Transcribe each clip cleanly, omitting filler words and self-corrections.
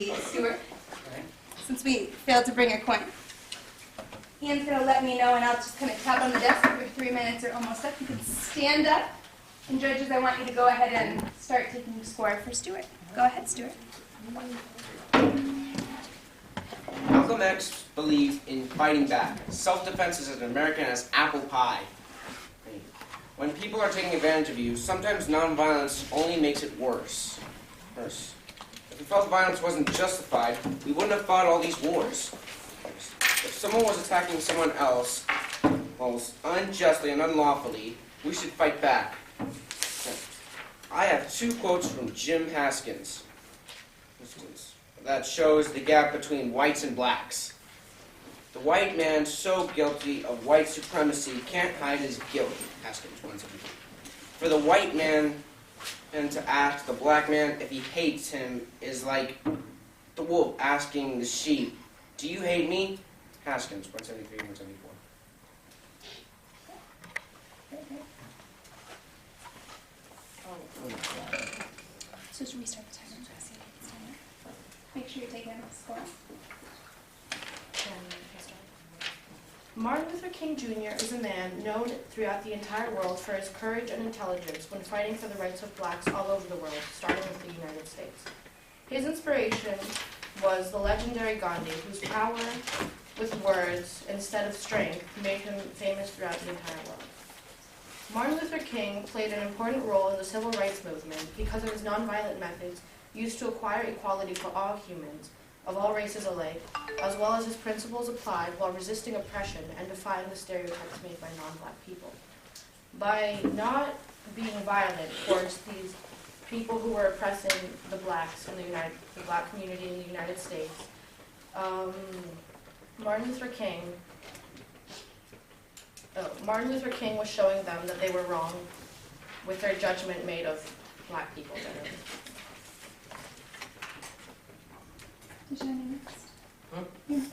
Stuart, since we failed to bring a coin. Ian's going to let me know, and I'll just kind of tap on the desk if your 3 minutes are almost up. You can stand up, and judges, I want you to go ahead and start taking the score for Stuart. Go ahead, Stuart. Malcolm X believed in fighting back. Self-defense is as American as apple pie. When people are taking advantage of you, sometimes nonviolence only makes it worse. If we felt violence wasn't justified, we wouldn't have fought all these wars. If someone was attacking someone else, well, unjustly and unlawfully, we should fight back. I have 2 quotes from Jim Haskins that shows the gap between whites and blacks. The white man so guilty of white supremacy can't hide his guilt, Haskins 117. For the white man and to ask the black man if he hates him is like the wolf asking the sheep, "Do you hate me?" Haskins 173, 174. So just restart the timer. Make sure you're taking a score. Martin Luther King Jr. is a man known throughout the entire world for his courage and intelligence when fighting for the rights of blacks all over the world, starting with the United States. His inspiration was the legendary Gandhi, whose power with words instead of strength made him famous throughout the entire world. Martin Luther King played an important role in the civil rights movement because of his nonviolent methods used to acquire equality for all humans, of all races alike, as well as his principles applied while resisting oppression and defying the stereotypes made by non-black people. By not being violent towards these people who were oppressing the blacks in the black community in the United States, Martin Luther King was showing them that they were wrong with their judgment made of black people generally. Did you have any next? Huh? You next.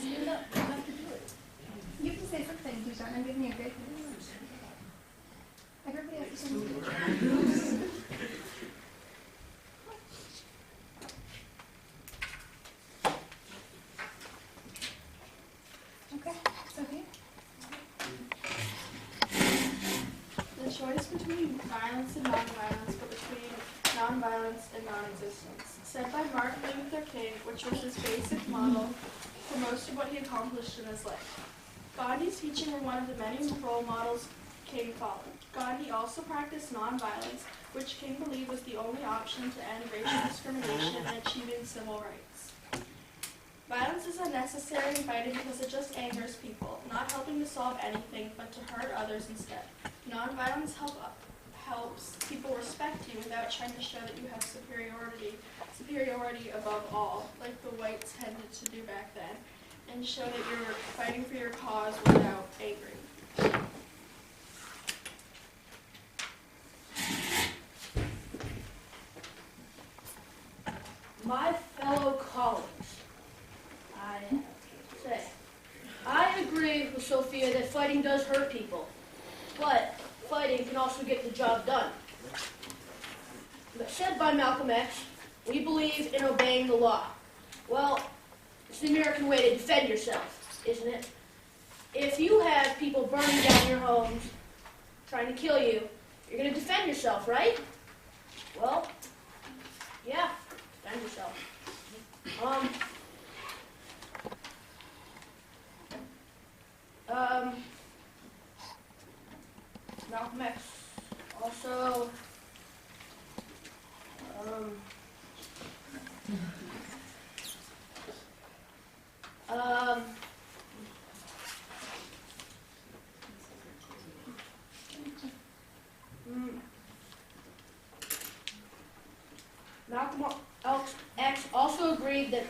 Stand up. You have to do it. You have to say something, Dijon. I'm giving you a great one. Everybody has to say something. Okay, it's okay. The choice between violence and nonviolence, but between nonviolence and non-existence. Said by Martin Luther King, which was his basic model for most of what he accomplished in his life. Gandhi's teaching were one of the many role models King followed. Gandhi also practiced nonviolence, which King believed was the only option to end racial discrimination and achieving civil rights. Violence is unnecessary in fighting because it just angers people, not helping to solve anything, but to hurt others instead. Nonviolence helps people respect you without trying to show that you have superiority above all, like the whites tended to do back then, and show that you're fighting for your cause without angry. My fellow colleagues, I have to say, I agree with Sophia that fighting does hurt people, but fighting can also get the job done. But said by Malcolm X, we believe in obeying the law. Well, it's the American way to defend yourself, isn't it? If you have people burning down your homes, trying to kill you, you're going to defend yourself, right? Well, yeah, defend yourself. Malcolm X also Malcolm X also agreed that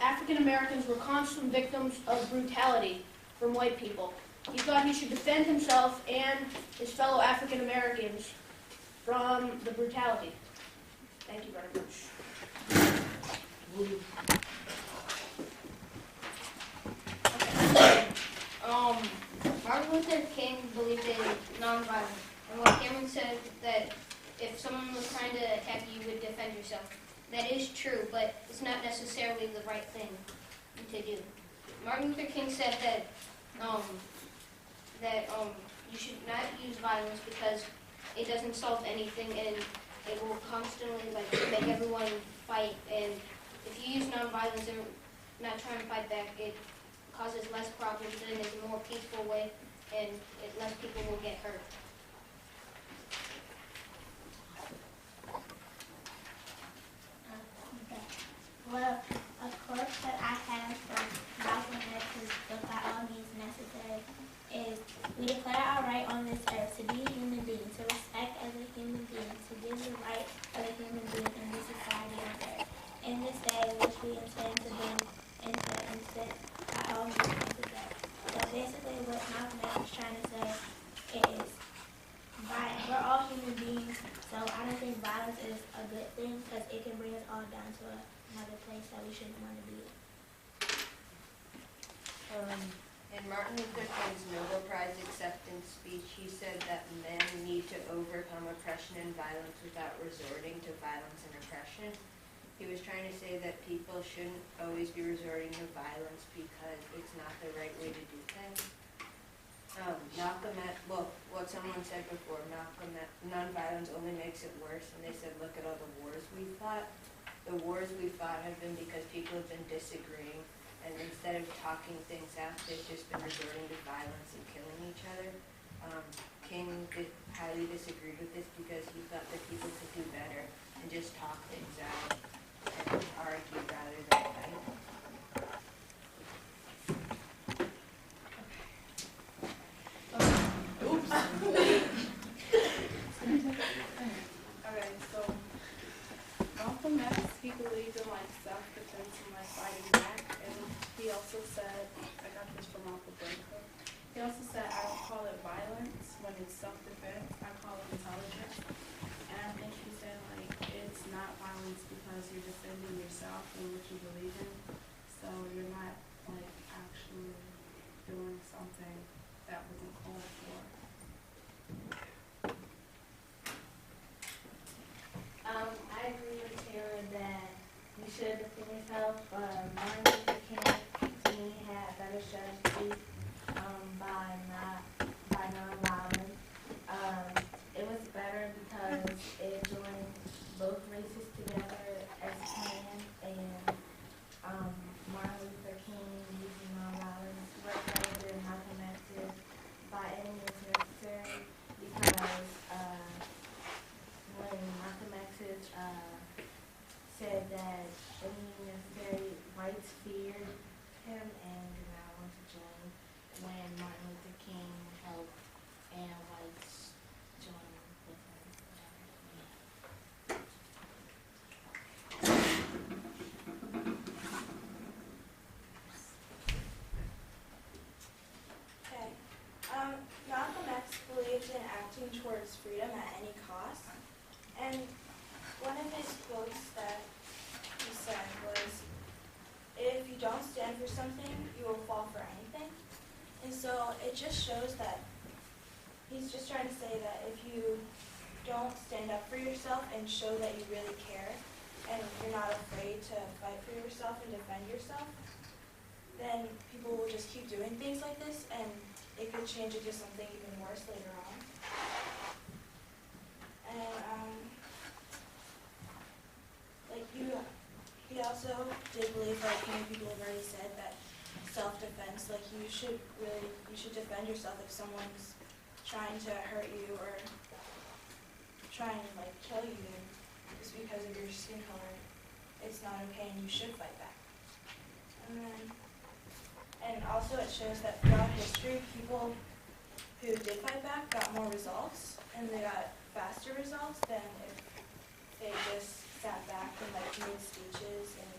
African Americans were constant victims of brutality from white people. He thought he should defend himself and his fellow African Americans from the brutality. Thank you very much. Okay. Martin Luther King believed in nonviolence, and when Cameron said that if someone was trying to attack you, you would defend yourself, that is true, but it's not necessarily the right thing to do. Martin Luther King said that you should not use violence because it doesn't solve anything, and it will constantly make everyone fight. And if you use nonviolence and not trying to fight back, it causes less problems and is a more peaceful way, and less people will get hurt. Well, a quote that I have from Malcolm X's book By All Means Necessary is, we declare our right on this earth to be a human being, to respect as a human being, to give the right of a human being in this society on earth. In this day, which we intend to bring into existence by all means necessary. So basically what Malcolm X is trying to say is, we're all human beings, so I don't think violence is a good thing because it can bring us all down to another place that we shouldn't want to be. In Martin Luther King's Nobel Prize acceptance speech, he said that men need to overcome oppression and violence without resorting to violence and oppression. He was trying to say that people shouldn't always be resorting to violence because it's not the right way to do things. What someone said before, nonviolence only makes it worse, and they said, look at all the wars we fought. The wars we fought have been because people have been disagreeing, and instead of talking things out, they've just been resorting to violence and killing each other. King highly disagreed with this because he thought that people could do better and just talk things out and argue rather than fight. Alright, so Malcolm X, he believed in self-defense and fighting back, and he also said, I got this from Uncle Blanco, he also said, I don't call it violence when it's self-defense, I call it intelligence. And I think he said it's not violence because you're defending yourself and what you believe in, so you're not actually doing something that wasn't called for. I agree with Taylor that we should defend yourself. Martin Luther King, to me, had a better strategy by non-violence. It was better because it joined both races together as a plan, and Martin Luther King using non-violence worked better than Malcolm X's by any means necessary because when Malcolm X said that any necessary whites feared him and did not want to join, when Martin Luther King helped and whites joined with him. Okay. Malcolm X believed in acting towards freedom at any cost. And one of his quotes that he said was, if you don't stand for something, you will fall for anything. And so it just shows that he's just trying to say that if you don't stand up for yourself and show that you really care, and you're not afraid to fight for yourself and defend yourself, then people will just keep doing things like this, and it could change into something even worse later on. And he also did believe, many people have already said, that self-defense, you should defend yourself if someone's trying to hurt you or trying to kill you just because of your skin color. It's not okay, and you should fight back. And also it shows that throughout history, people who did fight back got more results, and they got faster results than if they just sat back and made speeches and.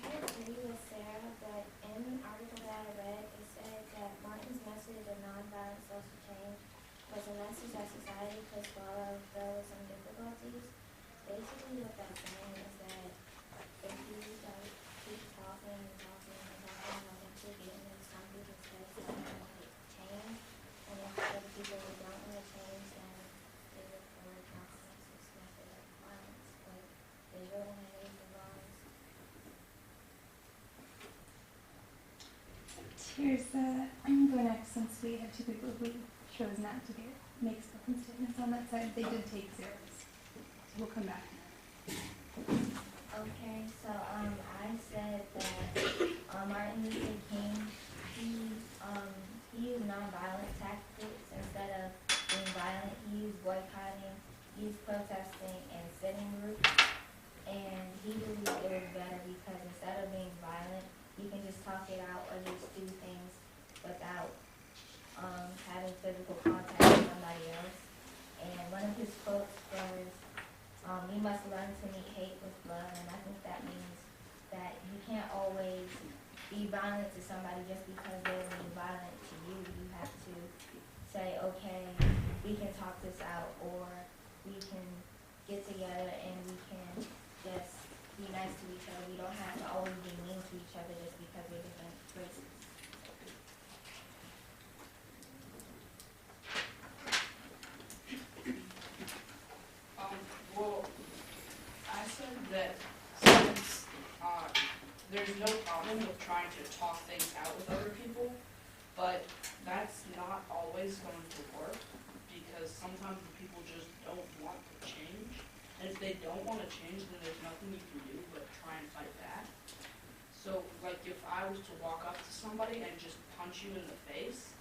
I agree with Sarah, but in an article that I read, it said that Martin's message of nonviolent social change was a message that society could swallow though with some difficulties. Basically what that's saying is that if you Here's the, I'm going to go next since we had two people who chose not to make spoken statements on that side. They did take zeros. So we'll come back. Okay, so I said that Martin Luther King, he used nonviolent tactics instead of being violent. He used boycotting, he used protesting and sitting groups. And he believed it was better because instead of being violent, you can just talk it out or just do things without having physical contact with somebody else. And one of his quotes was, "We must learn to meet hate with love," and I think that means that you can't always be violent to somebody just because they're being violent to you. You have to say, okay, we can talk this out, or we can get together and we can just be nice to each other. We don't have to always be mean to each other just because we're different races. Well, I said that since there's no problem with trying to talk things out with other people, but that's not always going to work because sometimes the people just don't want to change. And if they don't want to change, then there's nothing you can do but try and fight back. So, like, if I was to walk up to somebody and just punch you in the face,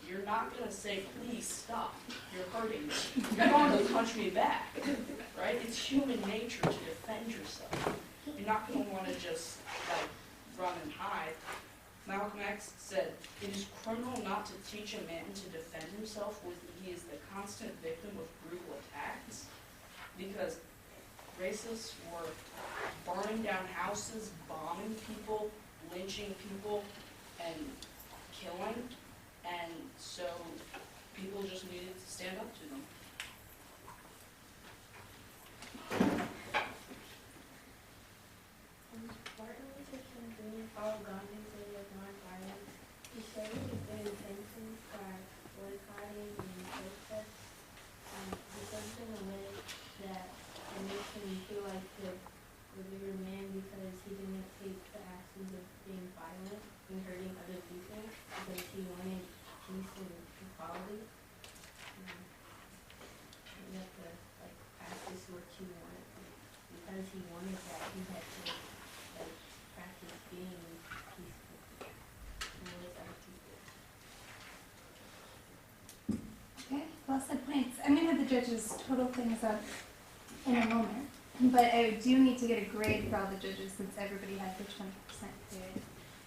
you're not going to say, please stop, you're hurting me. You're going to punch me back, right? It's human nature to defend yourself. You're not going to want to just, like, run and hide. Malcolm X said, "It is criminal not to teach a man to defend himself when he is the constant victim of brutal attacks." Because racists were burning down houses, bombing people, lynching people, and killing. And so people just needed to stand up to them. Martin Luther King Jr. followed Gandhi's way of nonviolence. He showed his good intentions by boycotting and protests. He said in a way that it makes him feel like a bigger man because he didn't take the actions of being violent and hurting other people because he wanted peace and equality. You have to like practice what you want. Because he wanted that, he had to like practice being peaceful with other people. Okay, well said points. I'm going to have the judges total things up in a moment. But I do need to get a grade for all the judges since everybody had the 20% grade.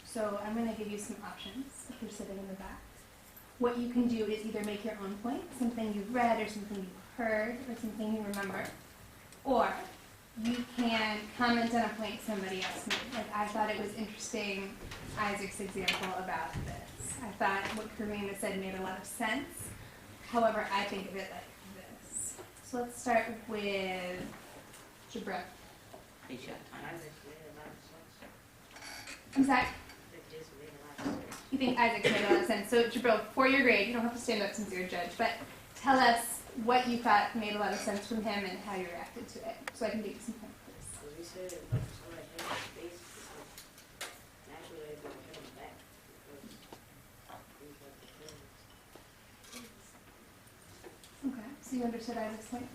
So I'm going to give you some options if you're sitting in the back. What you can do is either make your own point, something you've read or something you've heard or something you remember, or you can comment on a point somebody else made. Like I thought it was interesting, Isaac's example about this. I thought what Karina said made a lot of sense. However, I think of it like this. So let's start with Jabril. I'm sorry? You think Isaac made a lot of sense. So Jabril, for your grade, you don't have to stand up since you're a judge, but tell us what you thought made a lot of sense from him and how you reacted to it, so I can give you some points. Because we said it like somebody hit his face, naturally they're going to hit him back because he's like the killers. Okay, so you understood Isaac's point?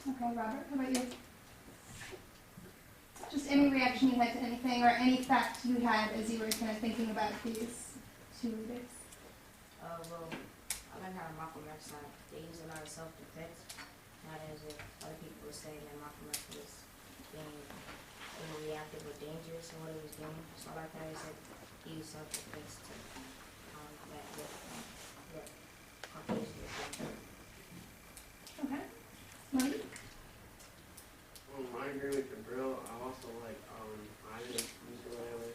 Okay, Robert, how about you? Just any reaction you had to anything or any fact you had as you were kind of thinking about these two leaders? Well, I like how Malcolm X said they use a lot of self-defense, not as if other people were saying that Malcolm X was being overreactive or dangerous in what he was doing. So I like how he said he used self-defense to combat what Caucasians were doing. Okay. Malik? I agree with Jabril. I also like Isaac's ukulele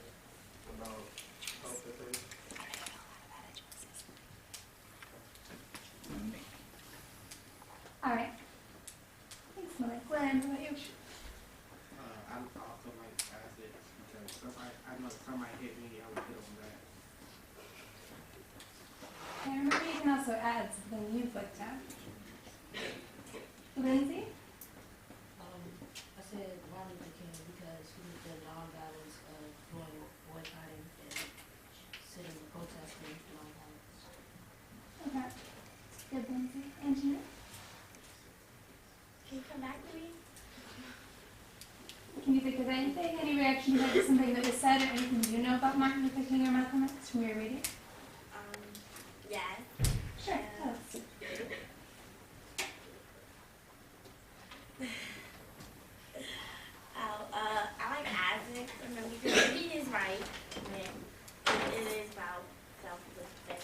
about self-defense. All right. Thanks, Malik. Glenn, how about you? I also like acids because I know if somebody hit me, I would hit them back. And remember, you can also add something you've looked at. Lindsay? I said Martin Luther King because he was the non-violence of doing boycotts Okay. Good, Lindsay. Angie? Can you come back to me? Can you think of anything? Any reaction to something that was said or anything you know about Martin Luther King or Malcolm X from your reading? Yes. Sure, tell us. I like Isaac, because he is right, and it is about self-respect.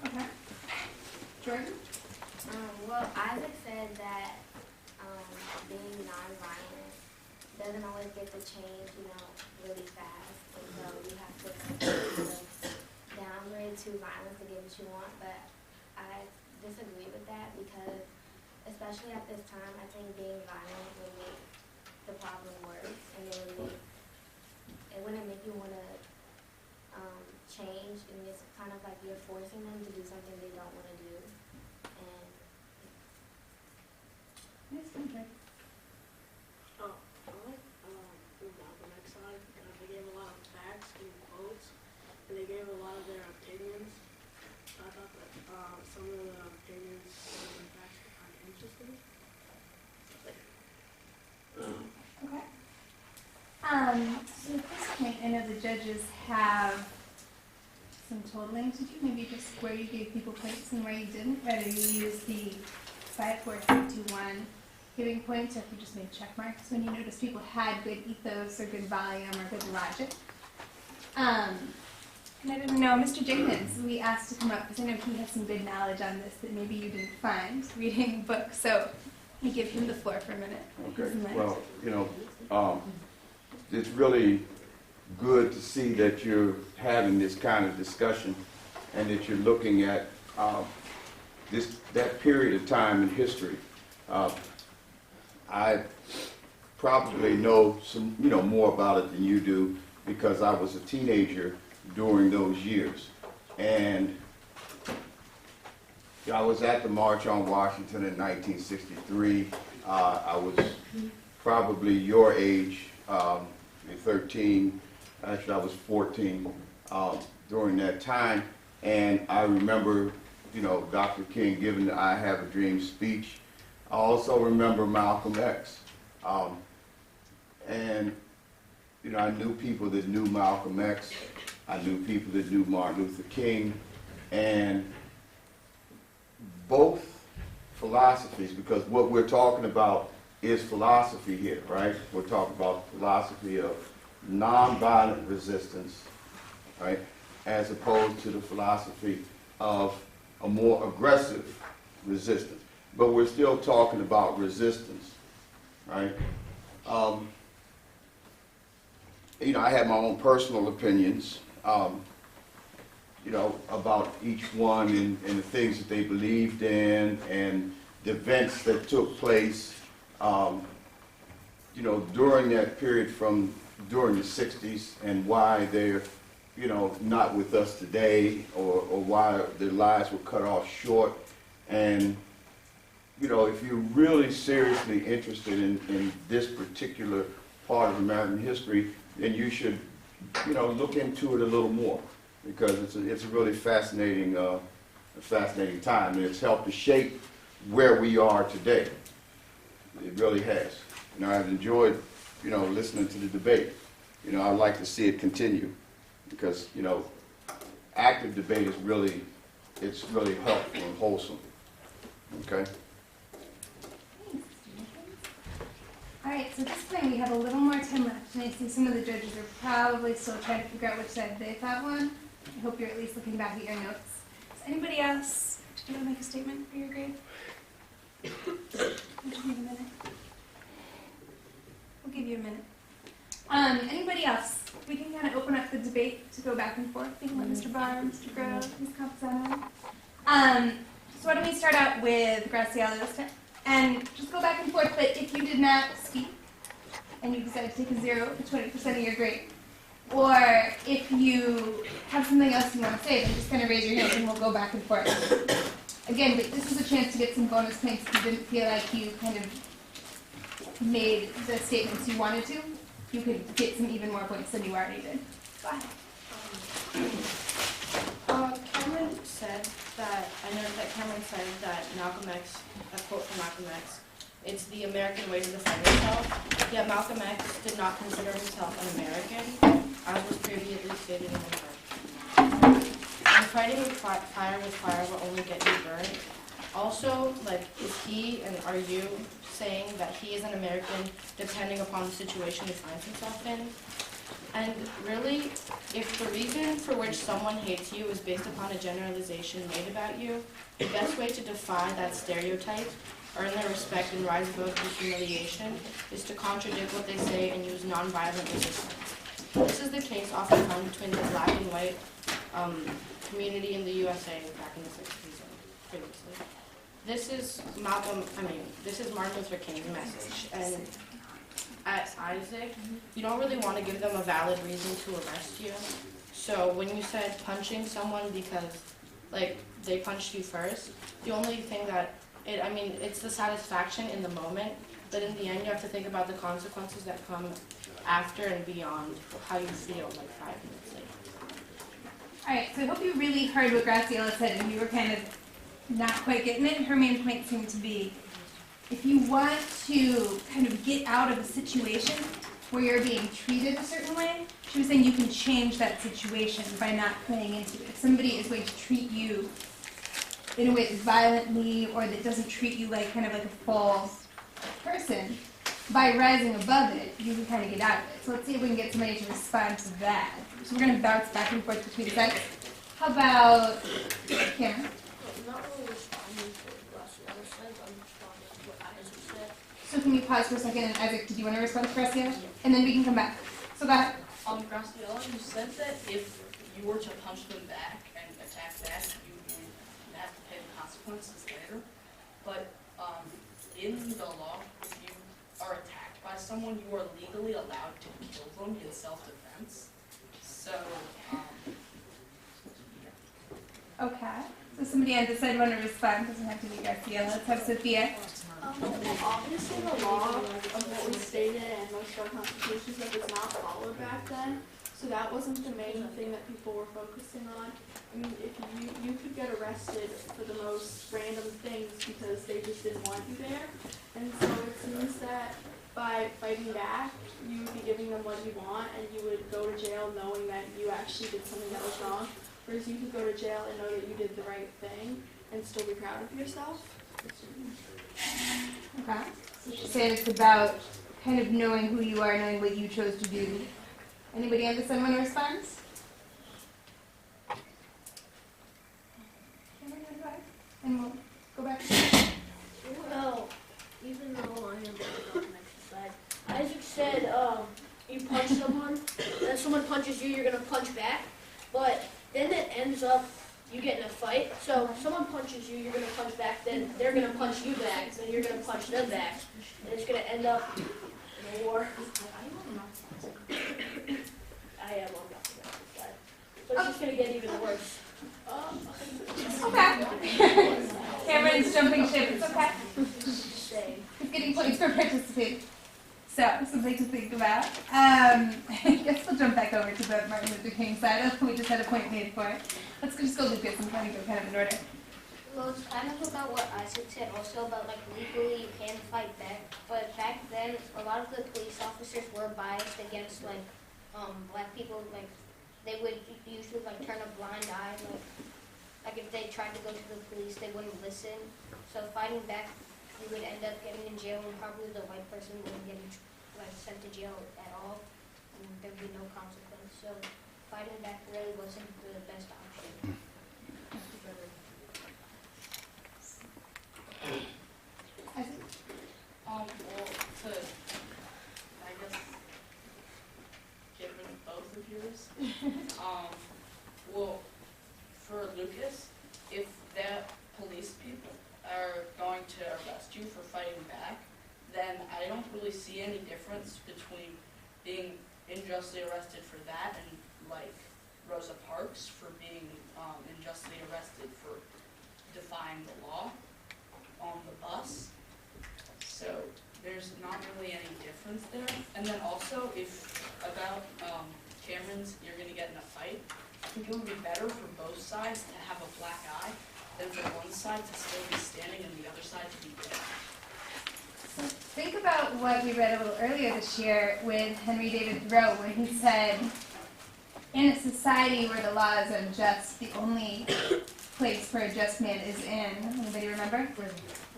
Okay. Jordan? Well, Isaac said that being nonviolent doesn't always get the change, really fast. And so you have to downgrade to violence to get what you want. But I disagree with that because, especially at this time, I think being violent would make the problem worse, and it wouldn't make you want to change, and it's kind of like you're forcing them to do something they don't want to do. And Yes, okay. I like Malcolm X side because they gave a lot of facts and quotes, and they gave a lot of their opinions. So I thought that some of the opinions and facts were kind of interesting. Okay. So at this point, I know the judges have some totaling to do, maybe just where you gave people points and where you didn't, whether you used the 5, 4, 3, 2, 1 giving points, or if you just made check marks when you noticed people had good ethos or good volume or good logic. And I didn't know, Mr. Jenkins, we asked to come up because I know he has some good knowledge on this that maybe you didn't find reading books, so we give him the floor for a minute. Okay, well, it's really good to see that you're having this kind of discussion and that you're looking at that period of time in history. I probably know some, more about it than you do because I was a teenager during those years. And I was at the March on Washington in 1963. I was probably your age, 13. Actually, I was 14 during that time. And I remember, Dr. King giving the I Have a Dream speech. I also remember Malcolm X. And, I knew people that knew Malcolm X. I knew people that knew Martin Luther King. And both philosophies, because what we're talking about is philosophy here, right? We're talking about philosophy of nonviolent resistance, right? As opposed to the philosophy of a more aggressive resistance. But we're still talking about resistance, right? I have my own personal opinions, about each one and the things that they believed in and the events that took place, during that period during the 60s and why they're, not with us today or why their lives were cut off short. And, if you're really seriously interested in this particular part of American history, then you should, look into it a little more because it's a really fascinating time, and it's helped to shape where we are today. It really has. I've enjoyed, listening to the debate. I'd like to see it continue because, active debate is really helpful and wholesome. Okay? All right, so at this point we have a little more time left, and I see some of the judges are probably still trying to figure out which side they thought won. I hope you're at least looking back at your notes. Does anybody else want to make a statement for your grade? We'll give you a minute. We'll give you a minute. Anybody else? We can kind of open up the debate to go back and forth. We can let Mr. Barr, Mr. Grove, Ms. Campuzano. So why don't we start out with Graciela this time? And just go back and forth, but if you did not speak and you decide to take a 0 for 20% of your grade, or if you have something else you want to say, then just kind of raise your hand and we'll go back and forth. Again, but this is a chance to get some bonus points if you didn't feel like you kind of made the statements you wanted to. you could get some even more points than you already did. Go ahead. Cameron said that, I know that Cameron said that Malcolm X, a quote from Malcolm X, it's the American way to defend yourself. Yet Malcolm X did not consider himself an American, as was previously stated in the verse. And fighting with fire will only get you burned. Also, like, is he and are you saying that he is an American depending upon the situation he finds himself in? And really, if the reason for which someone hates you is based upon a generalization made about you, the best way to defy that stereotype, earn their respect, and rise above the humiliation is to contradict what they say and use nonviolent resistance. This is the case often found between the black and white community in the USA back in the 60s and previously. This is Martin Luther King's message. And at Isaac, you don't really want to give them a valid reason to arrest you. So when you said punching someone because, like, they punched you first, the only thing that, it's the satisfaction in the moment, but in the end you have to think about the consequences that come after and beyond how you feel like 5 minutes later. All right, so I hope you really heard what Graciela said and you were kind of not quite getting it. Her main point seemed to be, if you want to kind of get out of a situation where you're being treated a certain way, she was saying you can change that situation by not playing into it. If somebody is going to treat you in a way that's violently or that doesn't treat you like kind of like a full person, by rising above it, you can kind of get out of it. So let's see if we can get somebody to respond to that. So we're going to bounce back and forth between sides. How about Cameron? Not really responding to what Graciela said, I'm responding to what Isaac said. So can we pause for a second? And Isaac, did you want to respond to Graciela? And then we can come back. So go ahead. Graciela, you said that if you were to punch them back and attack back, you would have to pay the consequences later. But in the law, if you are attacked by someone, you are legally allowed to kill them in self-defense. So, Okay. So somebody on this side want to respond. Doesn't have to be Graciela. Let's have Sophia. Obviously the law of what was stated and most of our constitutions that was not followed back then, so that wasn't the main thing that people were focusing on. I mean, if you could get arrested for the most random things because they just didn't want you there, and so it seems that by fighting back, you would be giving them what you want, and you would go to jail knowing that you actually did something that was wrong, whereas you could go to jail and know that you did the right thing and still be proud of yourself. Okay. So she said it's about kind of knowing who you are, knowing what you chose to do. Anybody on this side want to respond? And we'll go back. Well, even though I am on the next side, Isaac said you punch someone, and someone punches you, you're going to punch back, but then it ends up you get in a fight. So if someone punches you, you're going to punch back, then they're going to punch you back, then you're going to punch them back, and it's going to end up in a war. I am on the side. So it's just going to get even worse. Okay. Cameron's jumping ship. It's okay. Same. He's getting points for participating. So, something to think about. I guess we'll jump back over to the Martin Luther King side. We just had a point made for it. Let's just go Lucas and kind of go kind of in order. Well, it's kind of about what Isaac said, also about like legally you can fight back. But back then, a lot of the police officers were biased against like black people. Like they would usually like turn a blind eye. Like if they tried to go to the police, they wouldn't listen. So fighting back, you would end up getting in jail, and probably the white person wouldn't get like sent to jail at all, and there'd be no consequence. So fighting back really wasn't the best option. well, to, I guess, get rid of both of yours, well, for Lucas, if that police people are going to arrest you for fighting back, then I don't really see any difference between being unjustly arrested for that and, like, Rosa Parks for being unjustly arrested for defying the law on the bus. So there's not really any difference. difference there. And then also, if about Cameron's, you're going to get in a fight, I think it would be better for both sides to have a black eye than for one side to still be standing and the other side to be dead. So think about what we read a little earlier this year with Henry David Thoreau when he said, in a society where the laws are just, the only place where a just man is in, anybody remember?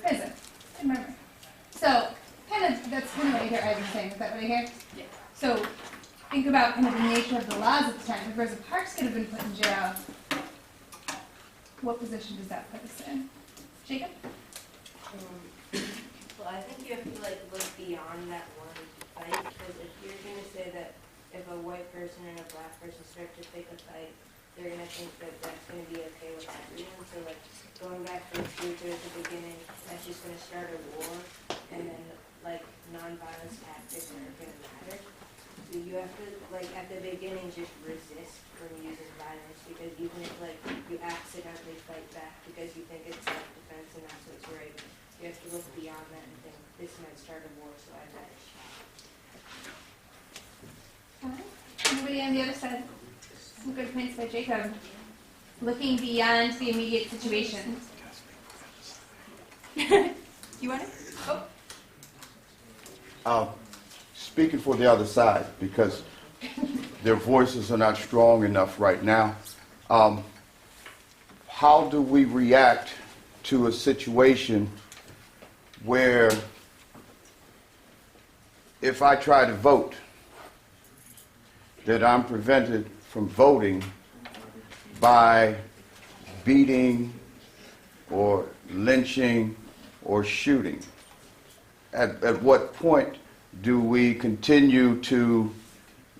Prison. I remember. So, that's kind of what I hear Ivan saying. Is that what I hear? Yeah. So, think about kind of the nature of the laws at the time. If Rosa Parks could have been put in jail, what position does that put us in? Jacob? Well, I think you have to look beyond that one fight, because if you're gonna say that if a white person and a black person start to pick a fight, they're gonna think that that's gonna be okay with everyone. So going back to the future at the beginning, that's just gonna start a war, and then non-violence tactics aren't gonna matter. So you have to at the beginning just resist from using violence, because even if you accidentally fight back because you think it's self-defense and that's what's right, you have to look beyond that and think this might start a war, so I better stop. Anybody on the other side? Some good points by Jacob. Looking beyond the immediate situation. You want it? Oh. Speaking for the other side, because their voices are not strong enough right now, how do we react to a situation where if I try to vote, that I'm prevented from voting by beating or lynching or shooting? At what point do we continue to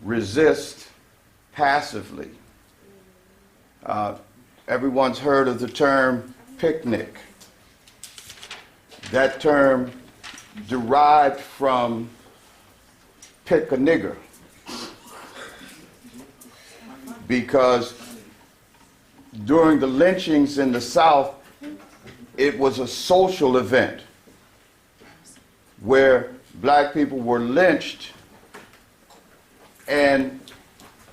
resist passively? Everyone's heard of the term picnic. That term derived from pick a nigger, because during the lynchings in the South, it was a social event where black people were lynched, and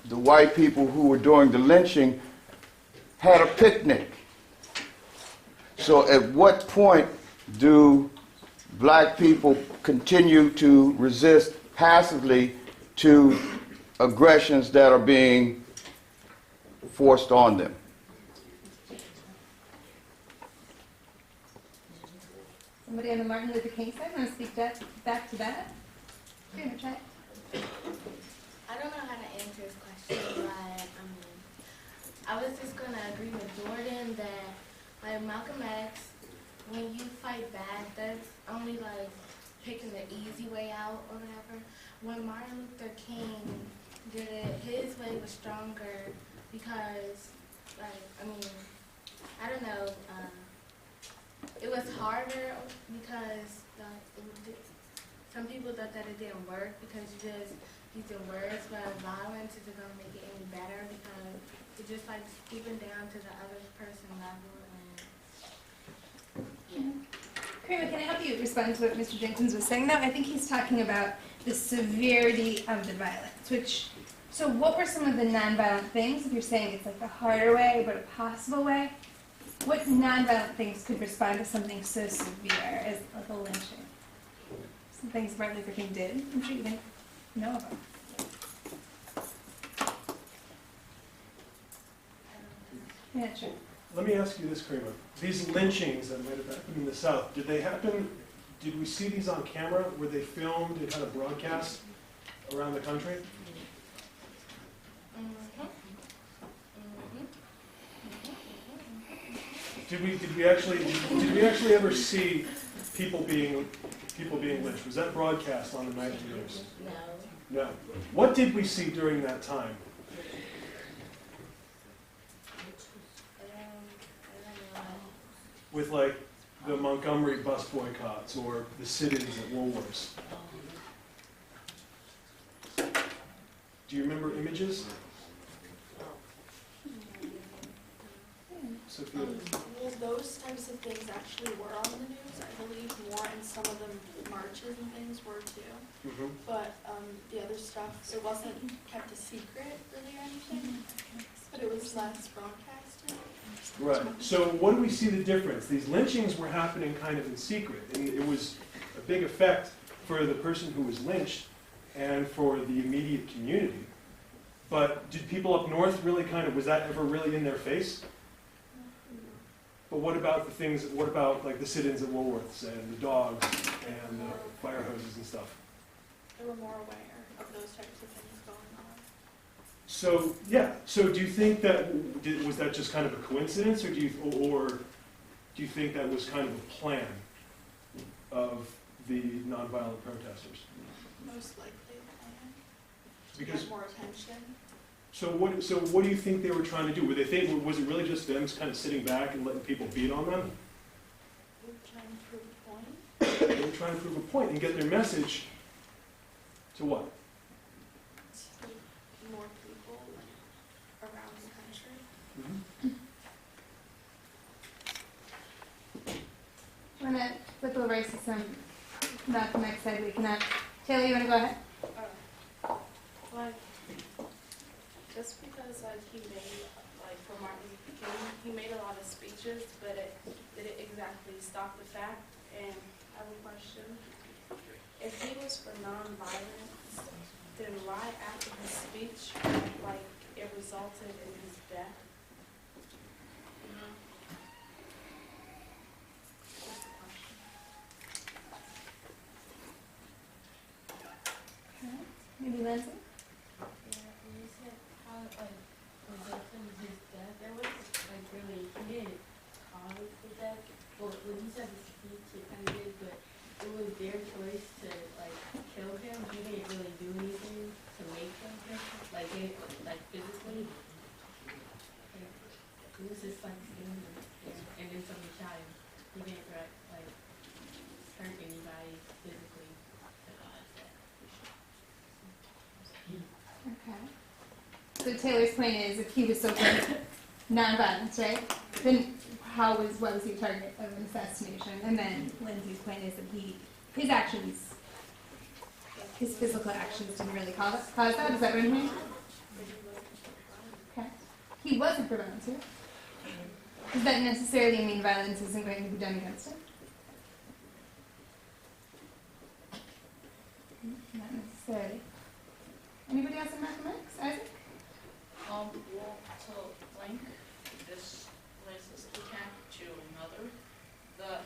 the white people who were doing the lynching had a picnic. So at what point do black people continue to resist passively to aggressions that are being forced on them? Somebody on the Martin Luther King side want to speak back to that? Here, try it. I don't know how to answer this question, but I was just going to agree with Jordan that Malcolm X, when you fight back, that's only picking the easy way out or whatever. When Martin Luther King did it, his way was stronger because, I don't know, it was harder because some people thought that it didn't work because you just using words, but violence isn't going to make it any better because it's just stooping down to the other person level. Karima, can I help you respond to what Mr. Jenkins was saying, though? I think he's talking about the severity of the violence, so what were some of the nonviolent things, if you're saying it's a harder way, but a possible way? What nonviolent things could respond to something so severe as a lynching? Some things Martin Luther King did, I'm sure you didn't know about. Yeah, sure. Let me ask you this, Karima. These lynchings that might have happened in the South, did we see these on camera? Were they filmed and kind of broadcast around the country? Did we actually ever see people being lynched? Was that broadcast on the night of the news? No. No. What did we see during that time? With the Montgomery bus boycotts or the sit-ins at Woolworths. Do you remember images? Well, those types of things actually were on the news. I believe more in some of the marches speeches and things were too. Mhm. But the other stuff, it wasn't kept a secret really or anything, but it was less broadcasted. Right. So what do we see the difference? These lynchings were happening kind of in secret, and it was a big effect for the person who was lynched and for the immediate community. But did people up north really kind of, was that ever really in their face? But what about the things, what about like the sit-ins at Woolworths and the dogs and the fire hoses and stuff? They were more aware of those types of things going on. So, yeah, so do you think that, was that just kind of a coincidence, or do you think that was kind of a plan of the nonviolent protesters? Most likely the plan. To Because, get more attention. so what do you think they were trying to do? Was it really just them kind of sitting back and letting people beat on them? They were trying to prove a point. They were trying to prove a point and get their message to what? To more people around the country. I'm going to flip over to some Malcolm X side we can have. Taylor, you want to go ahead? Like, just because he made, like for Martin Luther King, he made a lot of speeches, but it didn't exactly stop the fact. And I have a question. If he was for nonviolence, then why after his speech, like, it resulted in his death? That's the question. Maybe Lindsay? Yeah, when you said how like resulted in his death, that was like really he didn't cause the death. Well, when he said the speech, it kind of did, but it was their choice to like kill him. He didn't really do anything to make them kill him, like physically. Like, it was just like standing there, and then somebody shot him. He didn't like hurt anybody physically to cause that. Okay. So Taylor's point is, if he was so for nonviolence, right? Then what was he a target of an assassination? And then Lindsay's point is that his actions, his physical actions didn't really cause that. Is that what I'm hearing? Okay. He wasn't for violence, yeah? Does that necessarily mean violence isn't going to be done against him? Not necessarily. Anybody else in Malcolm X? Isaac? Well, to link this racist attack to another, the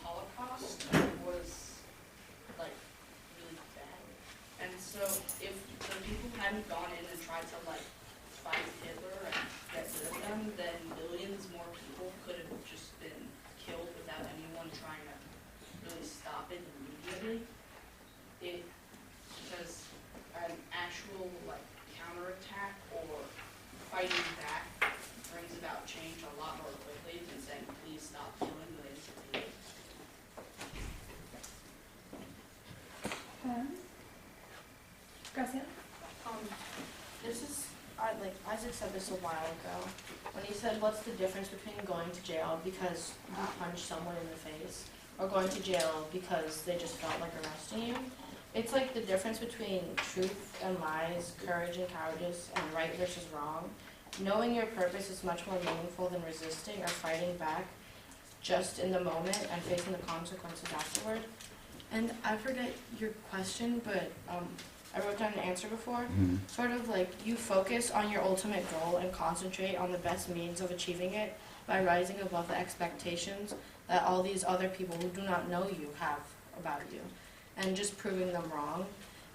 Holocaust was like really bad, and so if the people hadn't gone in and tried to like fight Hitler and get rid of them, then millions more people could have just been killed without anyone trying to really stop it immediately. Because an actual like counterattack or fighting back brings about change a lot more quickly than saying please stop killing millions of people. Graciela? This is, like Isaac said this a while ago, when he said, what's the difference between going to jail because you punched someone in the face, or going to jail because they just felt like arresting you? It's like the difference between truth and lies, courage and cowardice, and right versus wrong. Knowing your purpose is much more meaningful than resisting or fighting back just in the moment and facing the consequences afterward. And I forget your question, but I wrote down an answer before. Sort of like you focus on your ultimate goal and concentrate on the best means of achieving it by rising above the expectations that all these other people who do not know you have about you, and just proving them wrong,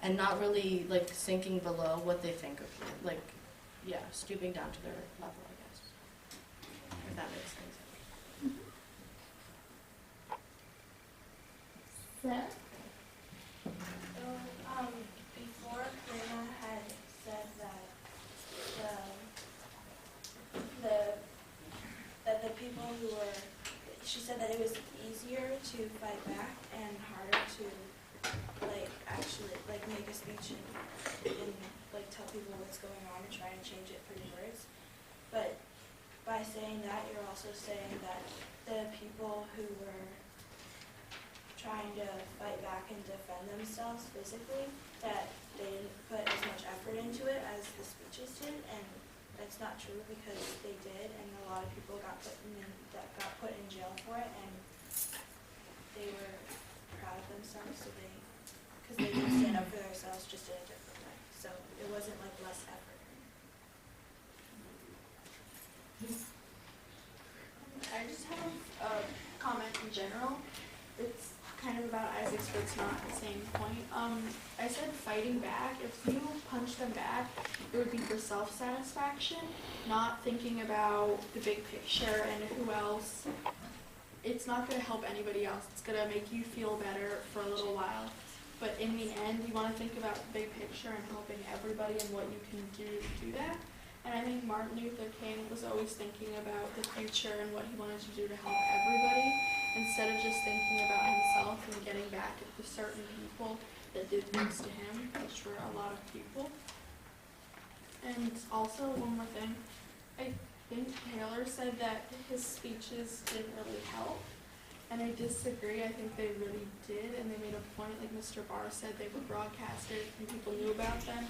and not really like sinking below what they think of you. Like, yeah, stooping down to their level, I guess. If that makes sense. Sarah? So, before Karina had said that the people who were, she said that it was easier to fight back and harder to actually make a speech and tell people what's going on and try and change it through words. But by saying that, you're also saying that the people who were trying to fight back and defend themselves physically, that they didn't put as much effort into it as the speeches did, and that's not true because they did, and a lot of people got put in jail for it, and they were proud of themselves, so because they did stand up for themselves just in a different way. So it wasn't like less effort. I just have a comment in general. It's kind of about Isaac's, but it's not the same point. I said fighting back. If you punch them back, it would be for self-satisfaction, not thinking about the big picture and who else. It's not going to help anybody else. It's going to make you feel better for a little while. But in the end, you want to think about the big picture and helping everybody and what you can do to do that. And I think Martin Luther King was always thinking about the future and what he wanted to do to help everybody, instead of just thinking about himself and getting back at the certain people that did things to him, which were a lot of people. And also, one more thing, I think Taylor said that his speeches didn't really help, and I disagree. I think they really did, and they made a point, like Mr. Barr said, they were broadcasted and people knew about them,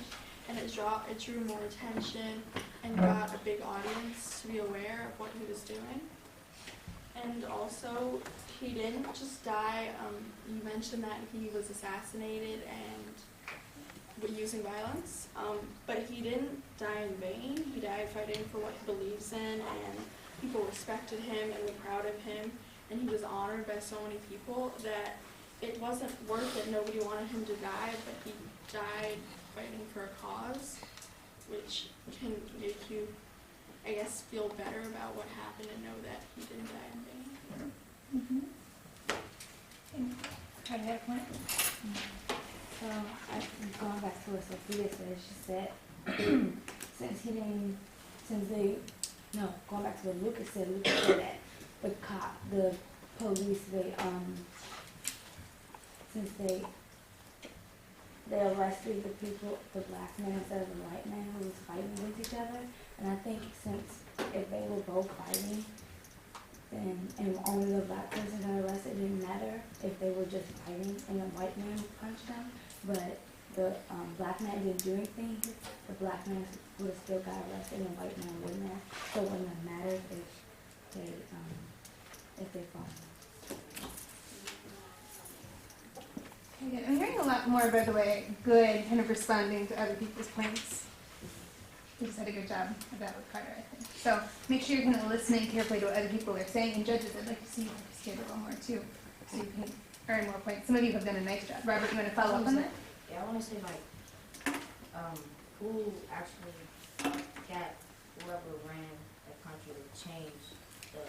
and it drew more attention and got a big audience to be aware of what he was doing. And also, he didn't just die. You mentioned that he was assassinated and using violence, but he didn't die in vain. He died fighting for what he believes in, and people respected him and were proud of him, and he was honored by so many people that it wasn't worth it. Nobody wanted him to die, but he died fighting for a cause, which can make you, I guess, feel better about what happened and know that he didn't die in vain. Try to have a point. So, going back to what Sophia said, she said, going back to what Lucas said that the police, since they arrested the people, the black man instead of the white man who was fighting against each other. And I think since if they were both fighting, then and only the black person got arrested, it didn't matter if they were just fighting and the white man punched them. But the black man didn't do anything. The black man would have still got arrested and the white man wouldn't have. So it wouldn't have mattered if they fought. Okay, I'm hearing a lot more, by the way, good kind of responding to other people's points. You just had a good job of that with Carter, I think. So make sure you're kind of listening carefully to what other people are saying. And judges, I'd like to see you participate a little more too, so you can earn more points. Some of you have done a nice job. Robert, you want to follow up on that? Yeah, I want to say who actually got whoever ran the country to change the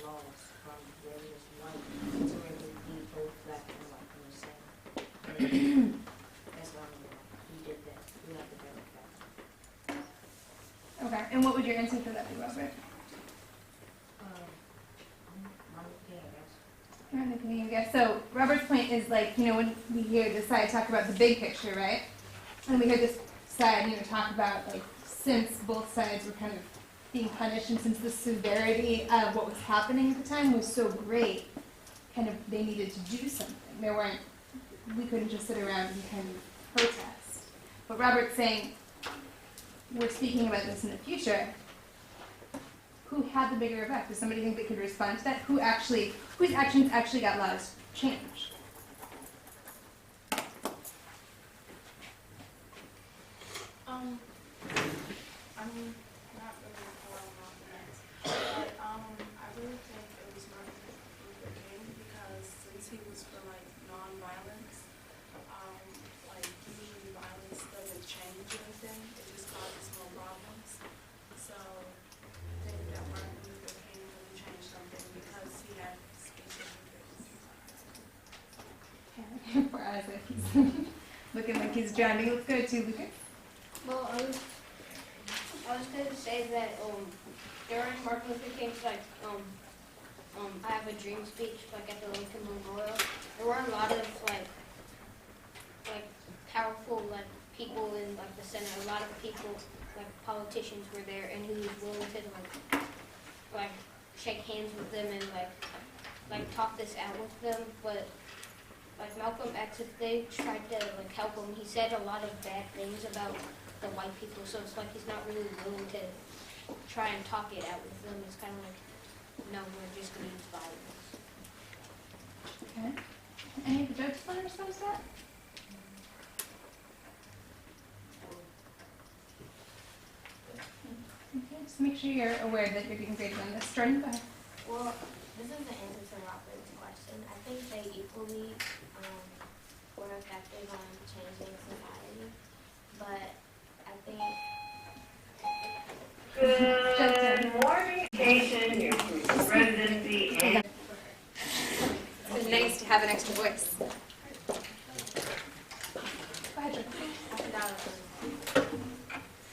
laws from where it was white to where it would be both black and white in the same. That's what I mean. He did that. We have to verify. Okay, and what would your answer for that be, Robert? Martin Luther King, I guess. So Robert's point is like, when we hear this side talk about the big picture, right? And we hear this side, talk about like since both sides were kind of being punished and since the severity of what was happening at the time was so great, kind of they needed to do something. We couldn't just sit around and kind of protest. But Robert's saying, we're speaking about this in the future. Who had the bigger effect? Does somebody think they could respond to that? Whose actions actually got laws changed? I'm not really following Malcolm X, but I really think it was Martin Luther King because since he was for like non-violence, usually violence doesn't change anything; it just causes more problems. So I think that Martin Luther King really changed something because he had speeches and things. Okay, poor Isaac. He's looking like he's drowning. Let's go to Lucas. Well, I was going to say that during Martin Luther King's I have a dream speech at the Lincoln Memorial, there were a lot of powerful people in the Senate. A lot of people politicians were there, and he was willing to shake hands with them and talk this out with them. But like Malcolm X, if they tried to like help him, he said a lot of bad things about the white people. So it's like he's not really willing to try and talk it out with them. It's kind of like, no, we're just going to use violence. Okay. Any of the judges want to respond to that? Okay, just make sure you're aware that you're getting graded on this. Jordan, go ahead. Well, this is the answer to Robert's question. I think they equally were effective on changing society, but I think. Good morning, station. Your residency and. It's been nice to have an extra voice. Go ahead, Jordan. I forgot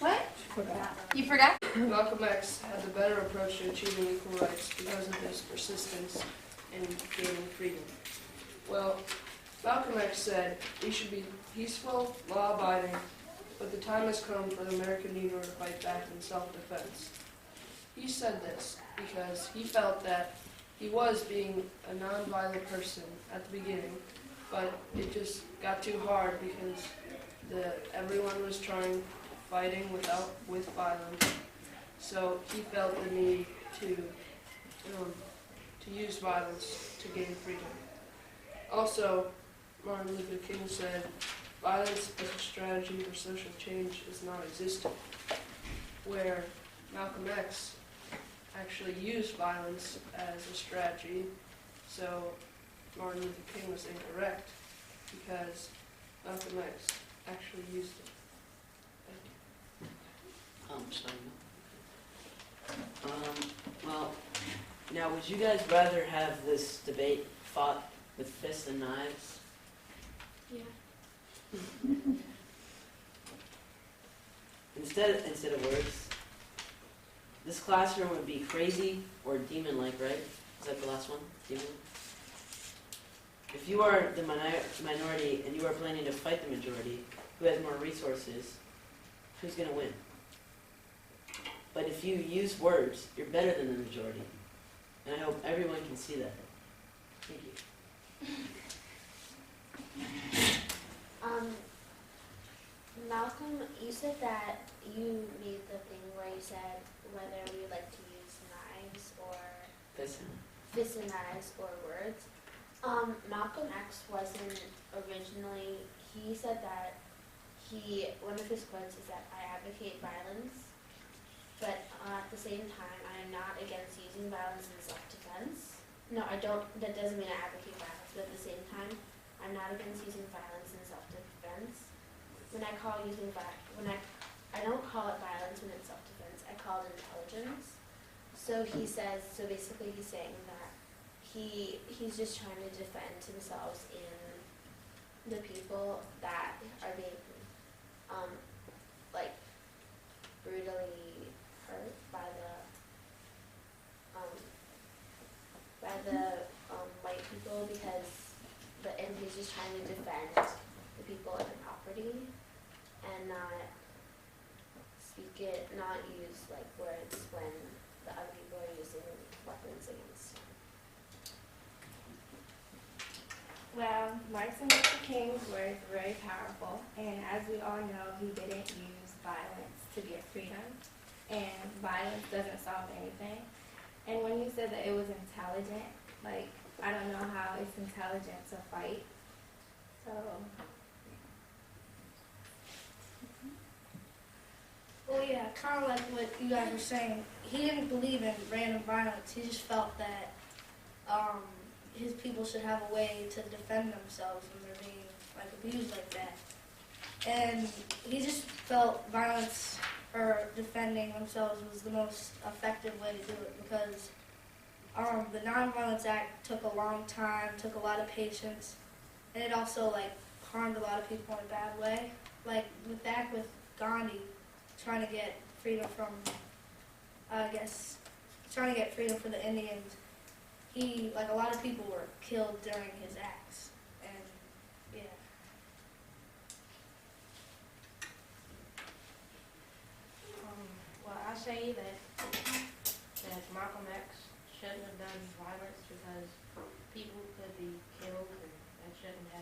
What? You forgot? Malcolm X had the better approach to achieving equal rights because of his persistence in gaining freedom. Well, Malcolm X said we should be peaceful, law-abiding, but the time has come for the American Negro to fight back in self-defense. He said this because he felt that he was being a non-violent person at the beginning, but it just got too hard because everyone was fighting with violence. So he felt the need to use violence to gain freedom. Also, Martin Luther King said, violence as a strategy for social change is non-existent, where Malcolm X actually used violence as a strategy, so Martin Luther King was incorrect because Malcolm X actually used it. Well, now would you guys rather have this debate fought with fists and knives? Yeah. Instead of words? This classroom would be crazy or demon-like, right? Is that the last one? Demon? If you are the minority and you are planning to fight the majority, who has more resources, who's going to win? But if you use words, you're better than the majority. And I hope everyone can see that. Thank you. Malcolm, you said that you made the thing where you said whether we like to use knives or fists and knives or words. Malcolm X wasn't originally, he said that one of his quotes is that I advocate violence, but at the same time, I am not against using violence in self-defense. No, I don't, that doesn't mean I advocate violence, but at the same time, I'm not against using violence in self-defense. When I call using I don't call it violence when it's self-defense, I call it intelligence. So he says, so basically he's saying that he's just trying to defend themselves in the people that are being brutally hurt by the white people and he's just trying to defend the people and the property and not use like words when the other people are using weapons against him. Well, Martin Luther King's words were very powerful, and as we all know, he didn't use violence to get freedom, and violence doesn't solve anything. And when you said that it was intelligent, like, I don't know how it's intelligent to fight, so. Well, yeah, kind of like what you guys were saying. He didn't believe in random violence. He just felt that his people should have a way to defend themselves when they're being abused like that. And he just felt violence or defending themselves was the most effective way to do it because the Nonviolence Act took a long time, took a lot of patience, and it also harmed a lot of people in a bad way. Like back with Gandhi, trying to get freedom from, trying to get freedom for the Indians. A lot of people were killed during his acts, and yeah. Well, I say that Malcolm X shouldn't have done violence because people could be killed and that shouldn't happen.